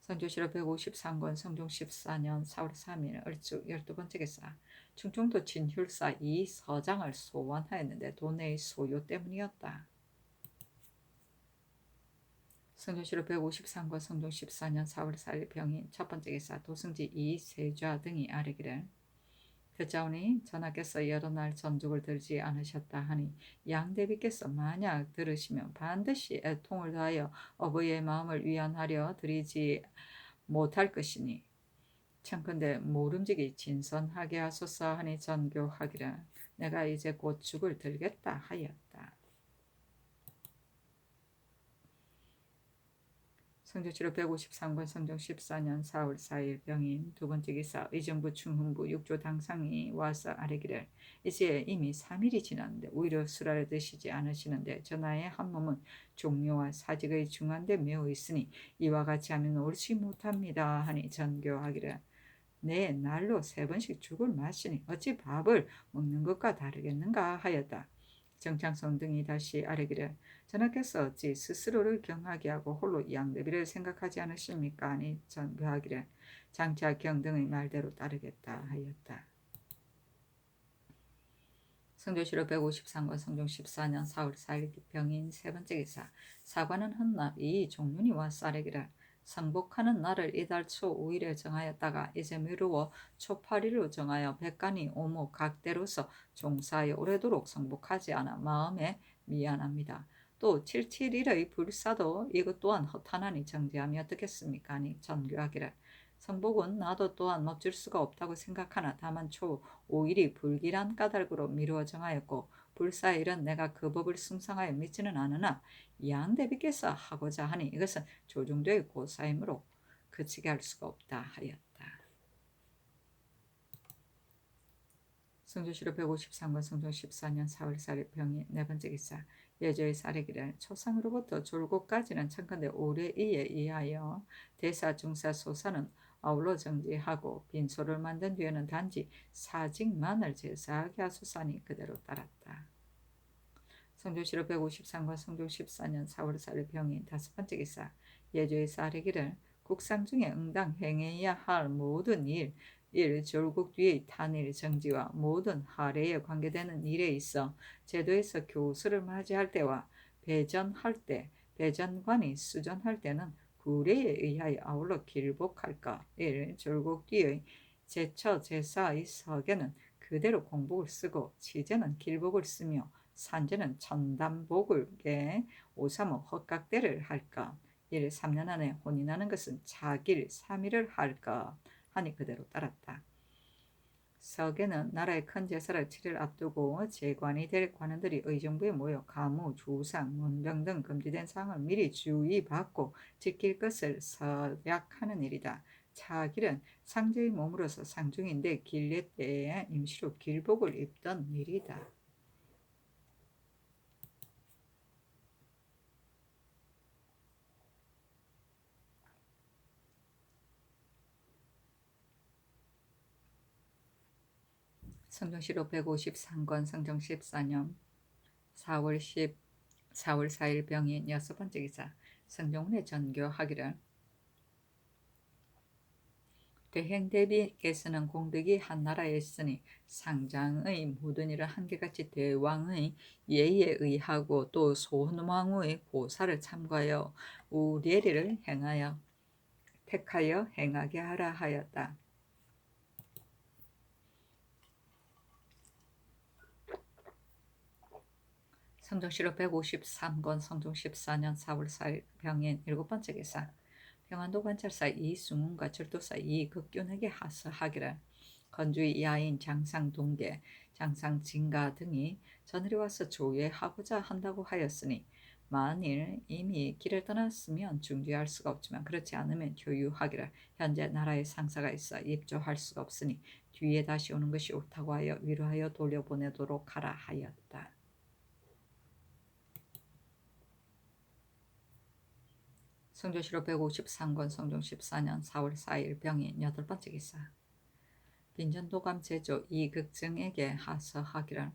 성조실록 153권 성종 14년 4월 3일 을죽 12번째 기사. 충청도 진휼사 이 서장을 소환하였는데 돈의 소요 때문이었다. 성조실록 153권 성종 14년 4월 4일 병인 첫 번째 기사. 도승지 이 세좌 등이 아뢰기를 듣자오니 전하께서 여러 날 전죽을 들지 않으셨다 하니 양대비께서 만약 들으시면 반드시 애통을 다하여 어부의 마음을 위안하려 드리지 못할 것이니 청컨대 모름지기 진선하게 하소서 하니 전교하기를 내가 이제 곧 죽을 들겠다 하였다. 성조실록 153권 성종 14년 4월 4일 병인 두 번째 기사. 의정부 충흥부 6조 당상이 와서 아뢰기를 이제 이미 3일이 지났는데 오히려 술알을 드시지 않으시는데 전하의 한 몸은 종묘와 사직의 중한데 매어 있으니 이와 같이 하면 옳지 못합니다 하니 전교하기를 내 날로 3번씩 죽을 마시니 어찌 밥을 먹는 것과 다르겠는가 하였다. 정창성 등이 다시 아뢰기를 전하께서 어찌 스스로를 경하게 하고 홀로 양대비를 생각하지 않으십니까? 하니 전교하기를 장차 경 등의 말대로 따르겠다 하였다. 성조실록 153권 성종 14년 4월 4일 병인 세 번째 기사. 사관은 훗날 이 종륜이 와서 아뢰기를 상복하는 날을 이달 초 5일에 정하였다가 이제 미루어 초 8일로 정하여 백간이 오모 각대로서 종사하여 오래도록 상복하지 않아 마음에 미안합니다. 또 77일의 불사도 이것 또한 허탄하니 정지함이 어떻겠습니까? 하니 전교하기를 성복은 나도 또한 멋질 수가 없다고 생각하나 다만 초 5일이 불길한 까닭으로 미루어 정하였고 불사일은 내가 그 법을 숭상하여 믿지는 않으나 양대비께서 하고자 하니 이것은 조중도의 고사이므로 그치게 할 수가 없다 하였다. 성조실록 153권 성종 14년 4월 4일 병이 네 번째 기사. 예조의 사례기를 초상으로부터 졸고까지는 청컨대 오래이에 의하여 대사 중사 소사는 아울러 정지하고 빈소를 만든 뒤에는 단지 사직만을 제사하게 하소서니 그대로 따랐다. 성조실록 153권 성종 14년 4월 4일 병인 다섯 번째 기사. 예조의 사례기를 국상 중에 응당 행해야 할 모든 일 졸국 뒤의 탄일 정지와 모든 하례에 관계되는 일에 있어 제도에서 교수를 맞이할 때와 배전할 때 배전관이 수전할 때는 구례에 의하여 아울러 길복할까. 졸국 뒤의 제처 제사의 서계는 그대로 공복을 쓰고 지제는 길복을 쓰며 산제는 천담복을게 오삼오 헛각대를 할까. 3년 안에 혼인하는 것은 자길 3일을 할까 하니 그대로 따랐다. 서계는 나라의 큰 제사를 7일 앞두고 재관이 될 관원들이 의정부에 모여 가무, 주상, 문병 등 금지된 사항을 미리 주의받고 지킬 것을 서약하는 일이다. 차길은 상제의 몸으로서 상중인데 길례 때에 임시로 길복을 입던 일이다. 성종실록 153권 성종 14년 4월 4일 병인 여섯 번째 기사. 성종훈의 전교하기를 대행대비께서는 공덕이 한나라에 있으니 상장의 모든 일을 한결같이 대왕의 예의에 의하고 또 소원왕후의 고사를 참고하여 우례리를 행하여 택하여 행하게 하라 하였다. 성종실록 153권 성종 14년 4월 4일 병인 일곱 번째 기사. 평안도 관찰사 이승훈과 절도사 이극균에게 하서하기를 건주의 야인 장상동계, 장상진가 등이 전일에 와서 조회하고자 한다고 하였으니 만일 이미 길을 떠났으면 중지할 수가 없지만 그렇지 않으면 교유하기를 현재 나라의 상사가 있어 입조할 수가 없으니 뒤에 다시 오는 것이 옳다고 하여 위로하여 돌려보내도록 하라 하였다. 성조실록 153권 성종 14년 4월 4일 병인 여덟 번째 기사. 빈전도감 제조 이극증에게 하서하기를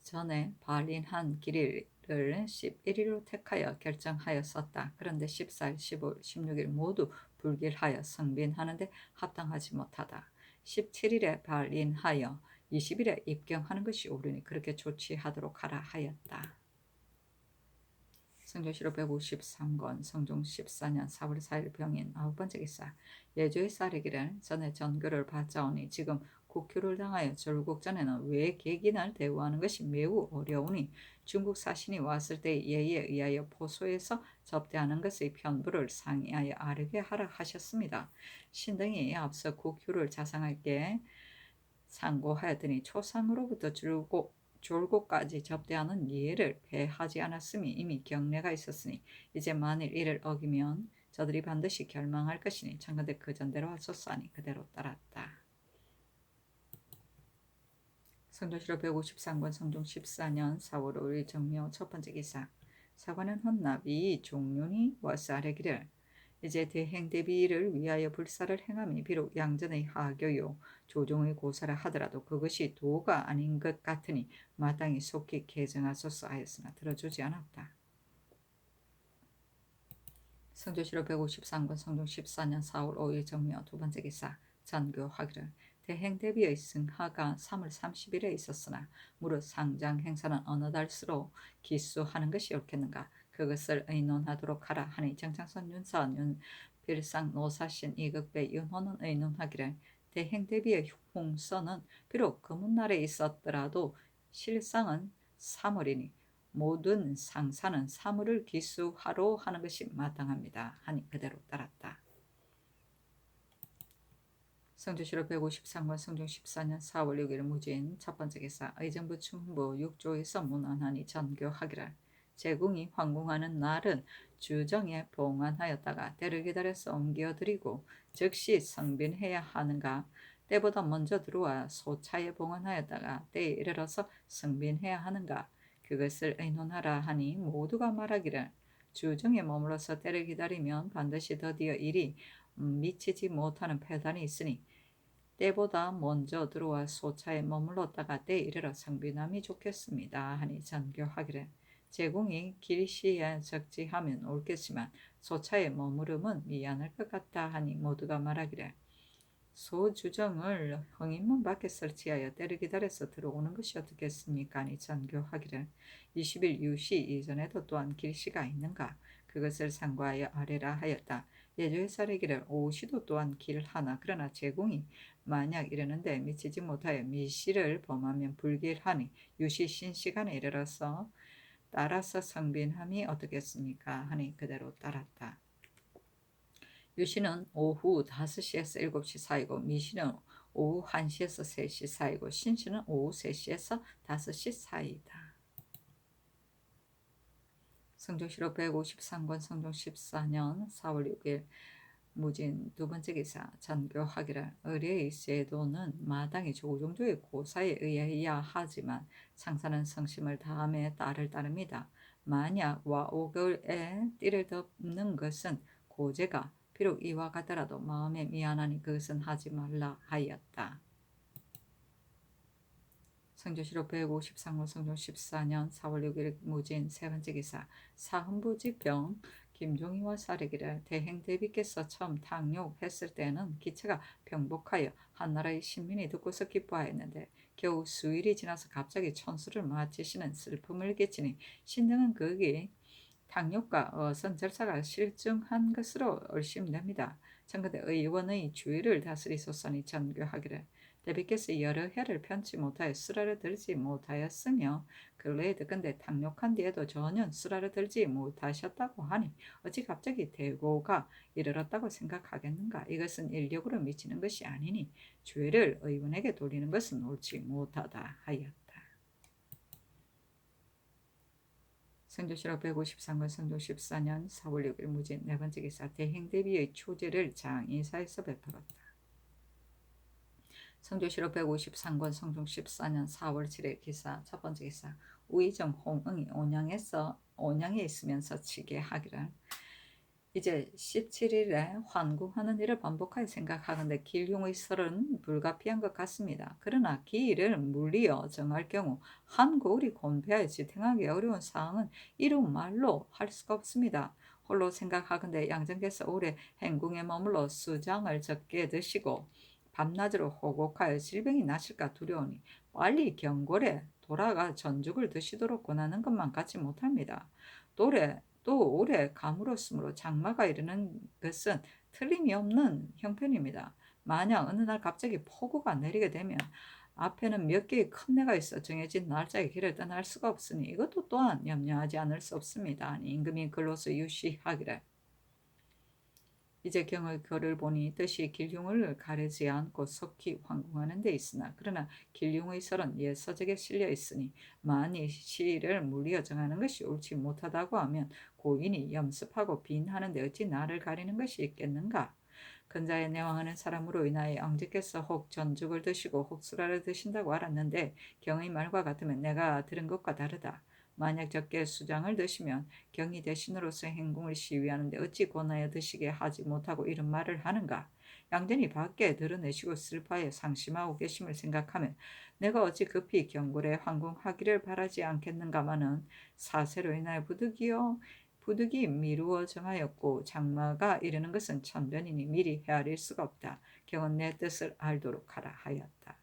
전에 발인한 길이를 일을 11일로 택하여 결정하였었다. 그런데 14일, 15일, 16일 모두 불길하여 성빈하는데 합당하지 못하다. 17일에 발인하여 20일에 입경하는 것이 옳으니 그렇게 조치하도록 하라 하였다. 성조실록 153권 성종 14년 4월 4일 병인 9번째 기사. 예조의 쌀이기를 전에 전교를 받자오니 지금 국교를 당하여 졸국전에는 왜 객인을 대우하는 것이 매우 어려우니 중국 사신이 왔을 때 예의에 의하여 포소에서 접대하는 것의 편부를 상의하여 아르게 하라 하셨습니다. 신등이 앞서 국교를 자상하게 상고하였더니 초상으로부터 졸고까지 접대하는 예를 폐하지 않았음이 이미 경례가 있었으니 이제 만일 이를 어기면 저들이 반드시 결망할 것이니 청컨대 그 전대로 하소서하니 그대로 따랐다. 성조실록 153권 성종 14년 4월 5일 정묘 첫 번째 기사. 사관은 헌납이 종륜이 와서 아뢰기를 이제 대행 대비를 위하여 불사를 행함이 비록 양전의 하교요 조종의 고사라 하더라도 그것이 도가 아닌 것 같으니 마땅히 속히 개정하소서 하였으나 들어주지 않았다. 성조실록 153권 성종 14년 4월 5일 정묘 두 번째 기사. 전교하기를 대행 대비의 승하가 3월 30일에 있었으나 무릇 상장 행사는 어느 달수로 기수하는 것이 옳겠는가. 그것을 의논하도록 하라 하니 정창선 윤사 필상 노사신 이극배 윤호는 의논하기를 대행 대비의 홍서는 비록 금운날에 있었더라도 실상은 3월이니 모든 상사는 3월을 기수하로 하는 것이 마땅합니다. 하니 그대로 따랐다. 성조실록 153권 성종 14년 4월 6일 무진 첫 번째 기사. 의정부 충부 6조에서 문안하니 전교하기를 제궁이 황궁하는 날은 주정에 봉안하였다가 때를 기다려서 옮겨드리고 즉시 성빈해야 하는가. 때보다 먼저 들어와 소차에 봉안하였다가 때에 이르러서 성빈해야 하는가. 그것을 의논하라 하니 모두가 말하기를 주정에 머물러서 때를 기다리면 반드시 더디어 일이 미치지 못하는 폐단이 있으니 때보다 먼저 들어와 소차에 머물렀다가 때에 이르러 성빈함이 좋겠습니다. 하니 전교하기를 제궁이 길시에 적지하면 옳겠지만 소차에 머무름은 미안할 것 같다 하니 모두가 말하기를 소주정을 흥인문 밖에 설치하여 때를 기다려서 들어오는 것이 어떻겠습니까? 하니 전교하기를 20일 유시 이전에도 또한 길시가 있는가? 그것을 상고하여 아뢰라 하였다. 예조의 사례기를 오시도 또한 길하나 그러나 제궁이 만약 이르는데 미치지 못하여 미시를 범하면 불길하니 유시 신시간에 이르러서 따라서 성빈함이 어떻겠습니까? 하니 그대로 따랐다. 유시는 오후 5시에서 7시 사이고 미시는 오후 1시에서 3시 사이고 신시는 오후 3시에서 5시 사이다. 성조실록 153권 성종 14년 4월 6일 무진 두 번째 기사. 전교하기를 의례의 제도는 마땅히 조종조의 고사에 의해야 하지만 상사는 성심을 다함에 딸을 따릅니다. 만약 와오글에 띠를 덮는 것은 고제가 비록 이와 같더라도 마음에 미안하니 그것은 하지 말라 하였다. 성조실록 153호 성종 14년 4월 6일 무진 세 번째 기사. 사헌부지병 김종희와 사례기를 대행 대비께서 처음 탕욕했을 때는 기체가 병복하여 한나라의 신민이 듣고서 기뻐하였는데 겨우 수일이 지나서 갑자기 천수를 마치시는 슬픔을 끼치니 신등은 거기 탕욕과 어선 절차가 실증한 것으로 의심됩니다. 청컨대 의원의 주의를 다스리소서니 전교하기를 대비께서 여러 해를 편치 못하여 쓰라려 들지 못하였으며 근래에 듣건대 탕욕한 뒤에도 전혀 쓰라려 들지 못하셨다고 하니 어찌 갑자기 대고가 이르렀다고 생각하겠는가. 이것은 인력으로 미치는 것이 아니니 죄를 의원에게 돌리는 것은 옳지 못하다 하였다. 성조실록 153권 성종 14년 4월 6일 무진 네 번째 기사. 대행 대비의 초제를 장의사에서 베풀었다. 성조실록 153권 성종 14년 4월 7일 기사. 첫 번째 기사. 우의정 홍응이 온양에 있으면서 치게 하기를 이제 17일에 환궁하는 일을 반복하여 생각하건대 길흉의 설은 불가피한 것 같습니다. 그러나 기일을 물리어 정할 경우 한고을이 곤패하여 지탱하기 어려운 사항은 이루 말로 할 수가 없습니다. 홀로 생각하건대 양정께서 올해 행궁에 머물러 수장을 적게 드시고 밤낮으로 호곡하여 질병이 나실까 두려우니 빨리 경골에 돌아가 전죽을 드시도록 권하는 것만 같지 못합니다. 또 올해 가물었으므로 장마가 이르는 것은 틀림이 없는 형편입니다. 만약 어느 날 갑자기 폭우가 내리게 되면 앞에는 몇 개의 큰 내가 있어 정해진 날짜에 길을 떠날 수가 없으니 이것도 또한 염려하지 않을 수 없습니다. 임금이 글로서 유시하기를 이제 경의 글을 보니 뜻이 길흉을 가리지 않고 속히 황궁하는 데 있으나 그러나 길흉의 설은 옛 서적에 실려 있으니 만일 시를 물리어 정하는 것이 옳지 못하다고 하면 고인이 염습하고 빈하는데 어찌 나를 가리는 것이 있겠는가. 근자에 내왕하는 사람으로 인하여 양제께서 혹 전죽을 드시고 혹 수라를 드신다고 알았는데 경의 말과 같으면 내가 들은 것과 다르다. 만약 적게 수장을 드시면 경이 대신으로서 행궁을 시위하는데 어찌 권하여 드시게 하지 못하고 이런 말을 하는가. 양전이 밖에 드러내시고 슬퍼하여 상심하고 계심을 생각하면 내가 어찌 급히 경골에 황궁하기를 바라지 않겠는가마는 사세로 인하여 부득이 미루어 정하였고 장마가 이르는 것은 천변이니 미리 헤아릴 수가 없다. 경은 내 뜻을 알도록 하라 하였다.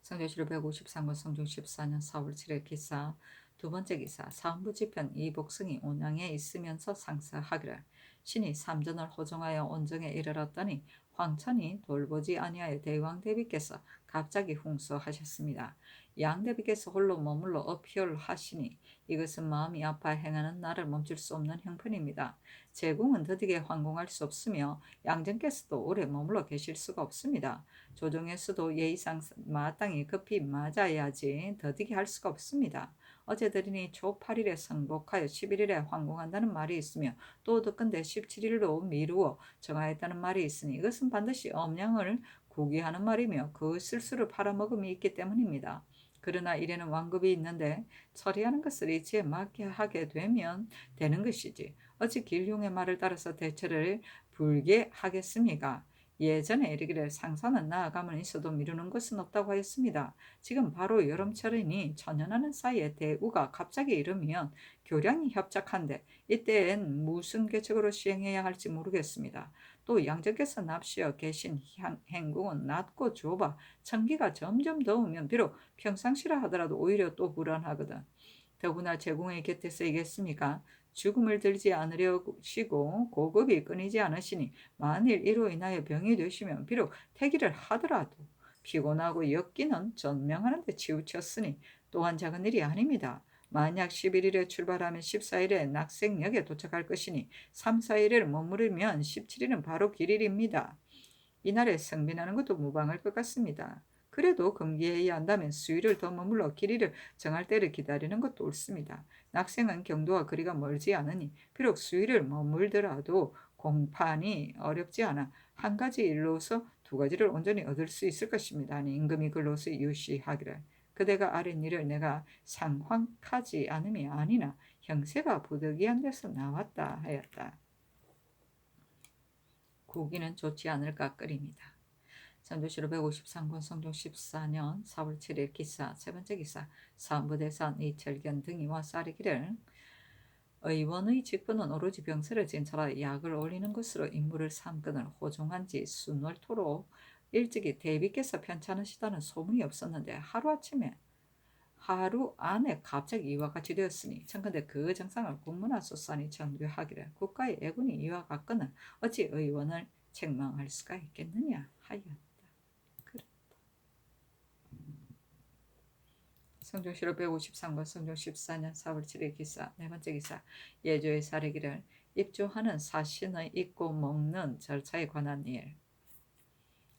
성조실록 153권 성중 14년 4월 7일 기사 두 번째 기사 사헌부지편 이복승이 온양에 있으면서 상사하기를 신이 삼전을 호종하여 온정에 이르렀더니 황천이 돌보지 아니하여 대왕 대비께서 갑자기 훈수하셨습니다. 양 대비께서 홀로 머물러 어피열하시니 이것은 마음이 아파 행하는 나를 멈출 수 없는 형편입니다. 제궁은 더디게 황궁할 수 없으며 양정께서도 오래 머물러 계실 수가 없습니다. 조정에서도 예의상 마땅히 급히 맞아야지 더디게 할 수가 없습니다. 어제 들으니 초 8일에 성복하여 11일에 황궁한다는 말이 있으며 또 듣건대 17일로 미루어 정하였다는 말이 있으니 이것은 반드시 엄양을 구기하는 말이며 그 실수를 팔아먹음이 있기 때문입니다. 그러나 이래는 완급이 있는데 처리하는 것을 이치에 맡게 하게 되면 되는 것이지 어찌 길흉의 말을 따라서 대처를 불게 하겠습니까? 예전에 이르기를 상사는 나아가면 있어도 미루는 것은 없다고 하였습니다. 지금 바로 여름철이니 천연하는 사이에 대우가 갑자기 이르면 교량이 협착한데 이때엔 무슨 계책으로 시행해야 할지 모르겠습니다. 또 양정께서 납시어 계신 행궁은 낮고 좁아 천기가 점점 더우면 비록 평상시라 하더라도 오히려 또 불안하거든. 더구나 제궁의 곁에서 이겠습니까? 죽음을 들지 않으려시고 고급이 끊이지 않으시니 만일 이로 인하여 병이 되시면 비록 퇴기를 하더라도 피곤하고 역기는 전명하는 데 치우쳤으니 또한 작은 일이 아닙니다. 만약 11일에 출발하면 14일에 낙생역에 도착할 것이니 3, 4일을 머무르면 17일은 바로 길일입니다. 이날에 성빈하는 것도 무방할 것 같습니다. 그래도 금기해야 한다면 수일을 더 머물러 길이를 정할 때를 기다리는 것도 옳습니다. 낙생은 경도와 거리가 멀지 않으니 비록 수일을 머물더라도 공판이 어렵지 않아 한 가지 일로서 두 가지를 온전히 얻을 수 있을 것입니다. 아니 임금이 글로서 유시하기를 그대가 아린 일을 내가 상황하지 않음이 아니나 형세가 부득이한 데서 나왔다 하였다. 구기는 좋지 않을까 끓입니다. 선조실록 153권 성종 14년 4월 7일 기사 세 번째 기사 사헌부대사 이철견 등이 와싸리기를 의원의 직분은 오로지 병세를 진찰하여 약을 올리는 것으로 임무를 삼거늘 호종한 지 수월토록 일찍이 대비께서 편찮으시다는 소문이 없었는데 하루 안에 갑자기 이와 같이 되었으니 청컨대 그 정상을 국문화소산이 정교하기를 국가의 애군이 이와 같거늘 어찌 의원을 책망할 수가 있겠느냐 하였다. 성종실록 153권 성종 14년 4월 7일 기사 네 번째 기사 예조의 사례기를 입조하는 사신의 입고 먹는 절차에 관한 일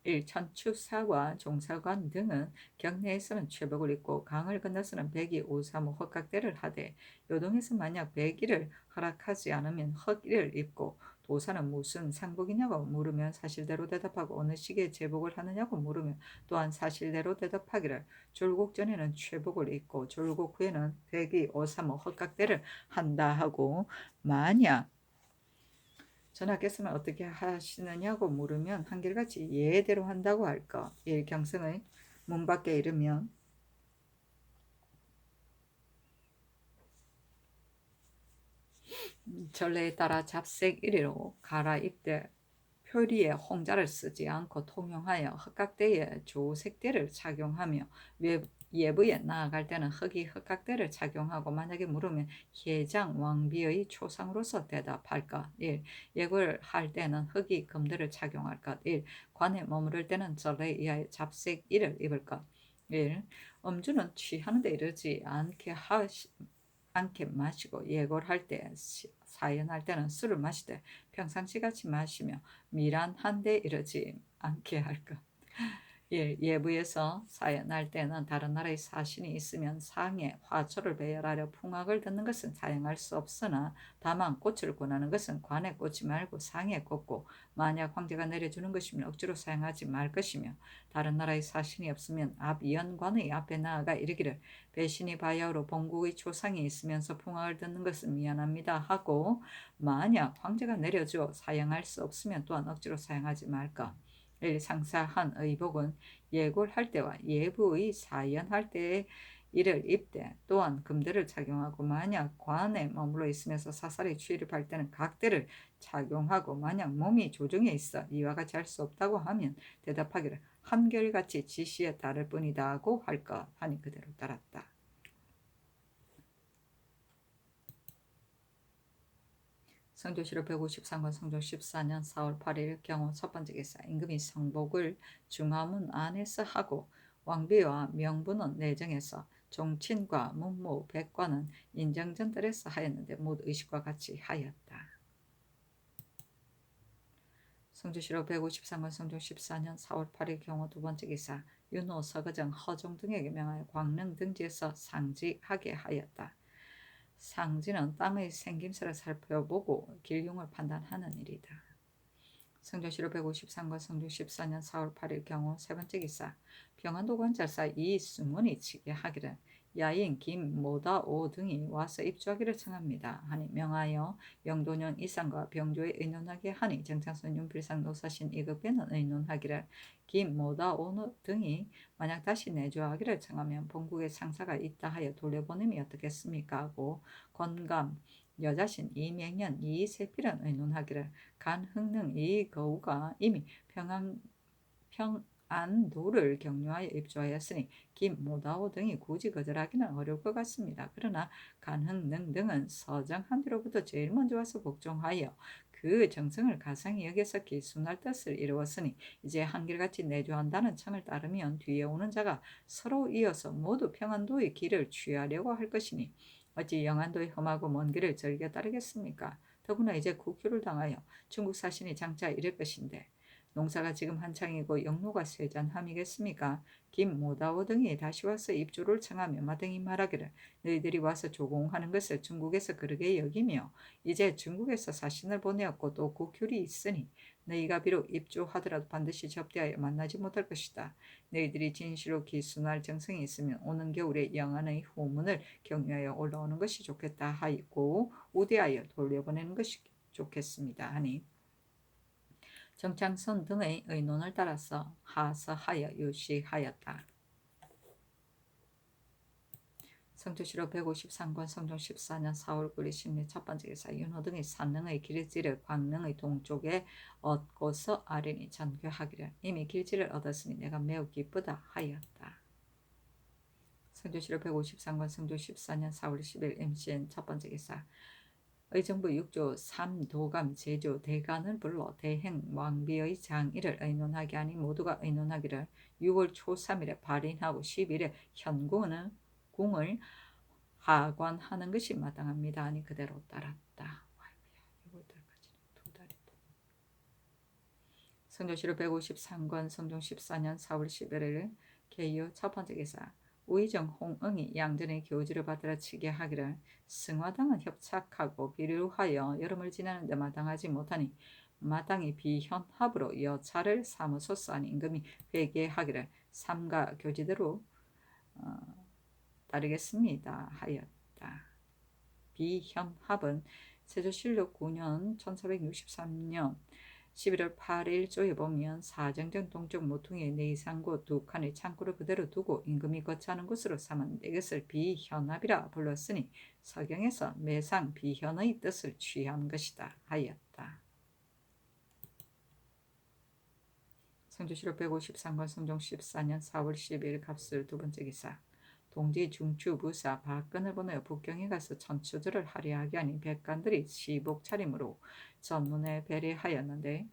1. 천축사관, 종사관 등은 경내에서는 최복을 입고 강을 건너서는 백이 오사무 헛각대를 하되 요동에서 만약 백일을 허락하지 않으면 헛일을 입고 도사는 무슨 상복이냐고 물으면 사실대로 대답하고 어느 시기에 제복을 하느냐고 물으면 또한 사실대로 대답하기를 졸곡 전에는 최복을 입고 졸곡 후에는 대기 오사모 헛각대를 한다 하고 만약 전하께서는 어떻게 하시느냐고 물으면 한결같이 예대로 한다고 할까. 일경성의 문 밖에 이르면 전례에 따라 잡색 1위로 갈아입되 표리에 홍자를 쓰지 않고 통용하여 흑각대에 조색대를 착용하며 예부에 나아갈 때는 흑이 흑각대를 착용하고 만약에 물으면 혜장 왕비의 초상으로서 대답할까. 1. 예고를 할 때는 흑이 금대를 착용할까. 1. 관에 머무를 때는 전례에 의하여 잡색 1을 입을까. 1. 음주는 취하는데 이르지 않게 마시고 예고를 할 때 사연할 때는 술을 마시되 평상시 같이 마시며 미란한 데 이르지 않게 할까. 1. 예부에서 사연할 때는 다른 나라의 사신이 있으면 상에 화초를 배열하려 풍악을 듣는 것은 사용할 수 없으나 다만 꽃을 권하는 것은 관에 꽂지 말고 상에 꽂고 만약 황제가 내려주는 것이면 억지로 사용하지 말 것이며 다른 나라의 사신이 없으면 앞 연관의 앞에 나아가 이르기를 배신이 바야흐로 본국의 초상이 있으면서 풍악을 듣는 것은 미안합니다 하고 만약 황제가 내려주어 사용할 수 없으면 또한 억지로 사용하지 말까. 상사한 의복은 예고를 할 때와 예부의 사연할 때에 이를 입되 또한 금대를 착용하고 만약 관에 머물러 있으면서 사살에 출입할 때는 각대를 착용하고 만약 몸이 조정에 있어 이와 같이 할 수 없다고 하면 대답하기를 한결같이 지시에 따를 뿐이다 하고 할까 하니 그대로 따랐다. 성조실록 153권 성조 14년 4월 8일 경우 첫 번째 기사 임금이 성복을 중화문 안에서 하고 왕비와 명부는 내정에서 종친과 문무 백관은 인정전들에서 하였는데 모두 의식과 같이 하였다. 성조실록 153권 성조 14년 4월 8일 경우 두 번째 기사 윤호 서거정 허종 등에게 명하여 광릉 등지에서 상지하게 하였다. 상지는 땅의 생김새를 살펴보고 길흉을 판단하는 일이다. 성조실록 153권 성조 14년 4월 8일 경우 세 번째 기사 평안도 관찰사 이승문이 치게 하기를 야인 김모다오 등이 와서 입주하기를 청합니다 하니 명하여 영도년 이상과 병조에 의논하게 하니 정창선 윤필상 노사신 이급에는 의논하기를 김모다오 등이 만약 다시 내조하기를 청하면 본국에 상사가 있다 하여 돌려보냄이 어떻겠습니까 하고 건감 여자신 이맹년 이세필은 의논하기를 간흥능 이거우가 이미 평안도를 격려하여 입주하였으니 김모다오 등이 굳이 거절하기는 어려울 것 같습니다. 그러나 간흥능 등은 서정한 뒤로부터 제일 먼저 와서 복종하여 그 정성을 가상히 여겨서 기순할 뜻을 이루었으니 이제 한결같이 내조한다는 청을 따르면 뒤에 오는 자가 서로 이어서 모두 평안도의 길을 취하려고 할 것이니 어찌 영안도의 험하고 먼 길을 즐겨 따르겠습니까? 더구나 이제 국효를 당하여 중국 사신이 장차 이를 것인데 농사가 지금 한창이고 영로가 쇠잔함이겠습니까? 김모다오 등이 다시 와서 입주를 청하며 마등이 말하기를 너희들이 와서 조공하는 것을 중국에서 그르게 여기며 이제 중국에서 사신을 보내었고 또 국효이 있으니 너희가 비록 입주하더라도 반드시 접대하여 만나지 못할 것이다. 너희들이 진실로 기순할 정성이 있으면 오는 겨울에 영안의 후문을 격려하여 올라오는 것이 좋겠다 하고 우대하여 돌려보내는 것이 좋겠습니다 하니 정창선 등의 의논을 따라서 하서하여 유식하였다. 성조실록 153권 성종 14년 4월 9일 신리 첫 번째 기사 윤호 등의 산릉의 길지를 광릉의 동쪽에 얻고서 아린이 전교하기를 이미 길지를 얻었으니 내가 매우 기쁘다 하였다. 성조실록 153권 성조 14년 4월 10일 MCN 첫 번째 기사 의정부 6조 3도감 제조 대간을 불러 대행 왕비의 장일을 의논하게 하니 모두가 의논하기를 6월 초 3일에 발인하고 10일에 현궁을 하관하는 것이 마땅합니다 하니 그대로 따랐다. 성조실록 153권 성종 14년 4월 11일 개유 첫 번째 기사 우의정 홍응이 양전의 교지를 받들어 치게 하기를 승화당은 협착하고 비료하여 여름을 지나는데 마땅하지 못하니 마땅히 비현합으로 여차를 사무소 싼 임금이 회개하기를 삼가 교지대로 따르겠습니다 하였다. 비현합은 세조실록 9년 1463년 11월 8일 조에 보면 사정전 동쪽 모퉁이의 내상고 두 칸의 창고를 그대로 두고 임금이 거처하는 곳으로 삼은 이것을 비현합이라 불렀으니 서경에서 매상 비현의 뜻을 취한 것이다 하였다. 성조실록 153권 성종 14년 4월 10일 갑술 두 번째 기사. 동지 중추 부사 박근을 보내어 북경에 가서 천추들을 할애하게 하니 백관들이 시복 차림으로 전문에 배례하였는데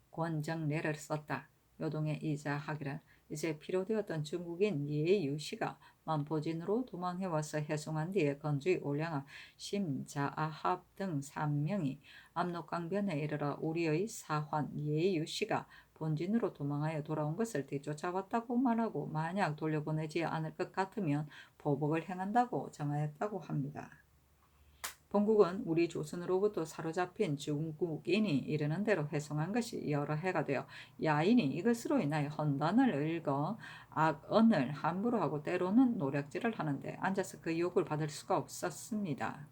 권정례를 썼다. 요동에 이자하기를 이제 필요되었던 중국인 예유씨가 만포진으로 도망해와서 해송한 뒤에 건주의 올량아 심자아합 등 3명이 압록강변에 이르러 우리의 사환 예유씨가 본진으로 도망하여 돌아온 것을 뒤쫓아왔다고 말하고 만약 돌려보내지 않을 것 같으면 보복을 행한다고 정하였다고 합니다. 본국은 우리 조선으로부터 사로잡힌 중국인이 이르는 대로 회송한 것이 여러 해가 되어 야인이 이것으로 인하여 헌단을 읽어 악언을 함부로 하고 때로는 노략질을 하는데 앉아서 그 욕을 받을 수가 없었습니다.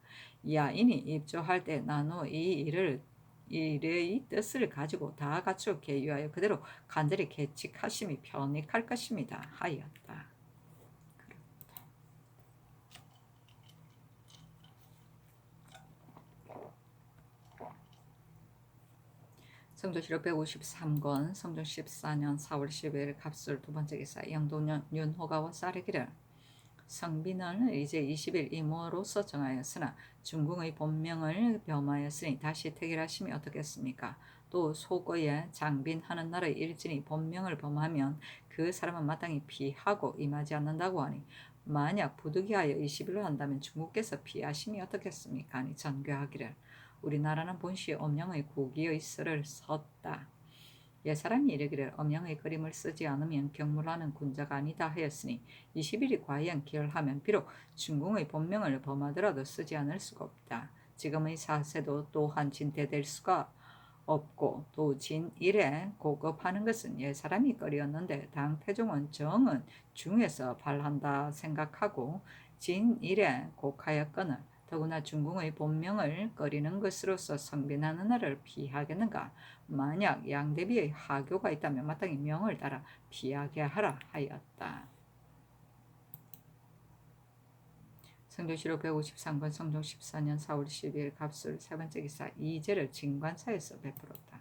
야인이 입조할 때 나누어 이 일의 뜻을 가지고 다 갖추어 계유하여 그대로 간절히 계칙하심이 편익할 것입니다 하였다. 성조실록 153권 성종 14년 4월 10일 갑술 두 번째 기사. 영도년 윤호가와 쌀이기를 성빈을 이제 20일 이모로서 정하였으나 중궁의 본명을 범하였으니 다시 태길하심이 어떻겠습니까? 또 소거에 장빈하는 날의 일진이 본명을 범하면 그 사람은 마땅히 피하고 임하지 않는다고 하니 만약 부득이하여 20일로 한다면 중국께서 피하심이 어떻겠습니까? 아니 전교하기를 우리나라는 본시 엄령의 국기의 쓰를 섰다. 옛사람이 이르기를 엄령의 그림을 쓰지 않으면 경물하는 군자가 아니다 하였으니 20일이 과연 기열하면 비록 중궁의 본명을 범하더라도 쓰지 않을 수가 없다. 지금의 사세도 또한 진퇴될 수가 없고 또 진일에 고급하는 것은 옛사람이 거리었는데 당 태종은 정은 중에서 발한다 생각하고 진일에 곡하였거늘 더구나 중궁의 본명을 꺼리는 것으로서 성빈하는 날을 피하겠는가? 만약 양대비의 하교가 있다면 마땅히 명을 따라 피하게 하라 하였다. 성조실록 153권 성종 14년 4월 10일 갑술 세 번째 기사. 이제를 진관사에서 베풀었다.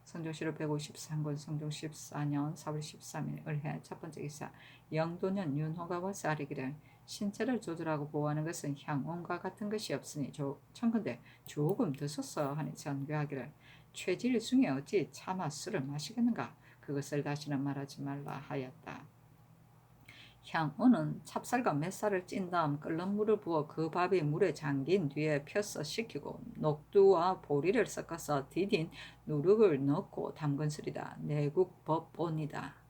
성조실록 153권 성종 14년 4월 13일 을해 첫 번째 기사. 영도년 윤호가와 쌀이기를 신체를 조절하고 보호하는 것은 향온과 같은 것이 없으니 청컨대 조금 드소서 하니 전교하기를 최질 중에 어찌 차마 술을 마시겠는가? 그것을 다시는 말하지 말라 하였다. 향온은 찹쌀과 맷살을 찐 다음 끓는 물을 부어 그 밥이 물에 잠긴 뒤에 펴서 식히고 녹두와 보리를 섞어서 디딘 누룩을 넣고 담근 술이다. 내국법본이다.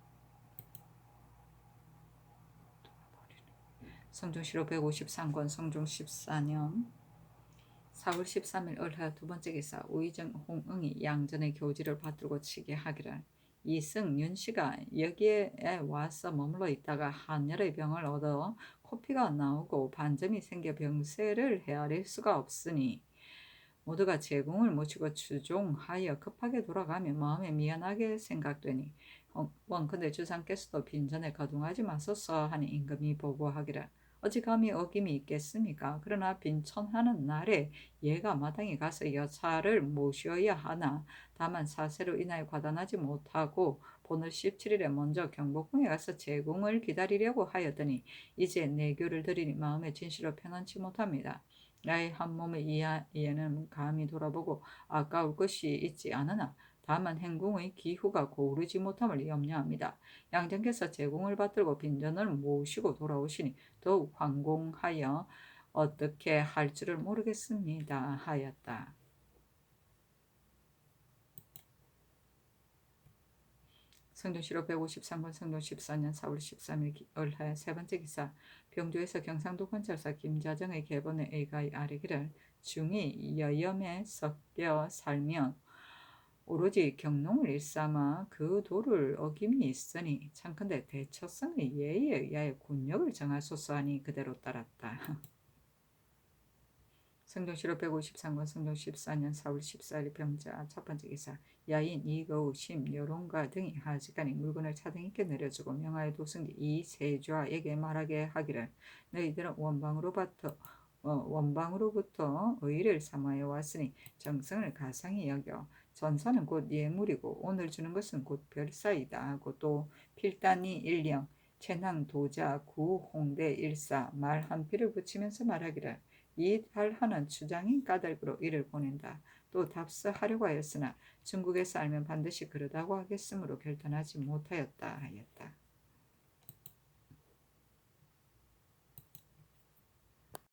성종실록 153권 성종 14년 4월 13일 을하 두 번째 기사. 우의정 홍응이 양전의 교지를 받들고 치게 하기를 이승 윤씨가 여기에 와서 머물러 있다가 한열의 병을 얻어 코피가 나오고 반점이 생겨 병세를 헤아릴 수가 없으니 모두가 제궁을 모시고 추종하여 급하게 돌아가며 마음에 미안하게 생각되니 원컨대 주상께서도 빈전에 거둥하지 마소서 하니 임금이 보고하기를 어찌 감히 어김이 있겠습니까? 그러나 빈천하는 날에 얘가 마땅히 가서 여차를 모셔야 하나 다만 사세로 인하여 과단하지 못하고 오늘 17일에 먼저 경복궁에 가서 제궁을 기다리려고 하였더니 이제 내교를 드리니 마음에 진실로 편안치 못합니다. 나의 한 몸의 이해는 감히 돌아보고 아까울 것이 있지 않으나 다만 행궁의 기후가 고르지 못함을 염려합니다. 양정께서 제궁을 받들고 빈전을 모시고 돌아오시니 더욱 황공하여 어떻게 할 줄을 모르겠습니다 하였다. 성동시로 153번 성동 14년 4월 13일 을해 세 번째 기사. 병주에서 경상도 건설사 김자정의 계본에 의가히 아뢰기를 중이 여염에 섞여 살면 오로지 경농을 일삼아 그 도를 어김이 있으니 참컨대 대처성의 예의에 의하여 군역을 정하소서 하니 그대로 따랐다. 성동시로 153권 성동 14년 4월 14일 병자 첫 번째 기사. 야인 이거우 심 여론가 등이 하지간에 물건을 차등있게 내려주고 명하여 도승기 이세좌에게 말하게 하기를 너희들은 원방으로부터 의를 삼아해 왔으니 정성을 가상히 여겨 전사는 곧 예물이고 오늘 주는 것은 곧 별사이다 하고 또 필단이 일령 채낭 도자 구 홍대 일사 말 한 피를 붙이면서 말하기를 이 달하는 추장인 까닭으로 이를 보낸다. 또 답서하려고 하였으나 중국에서 알면 반드시 그러다고 하겠으므로 결단하지 못하였다 하였다.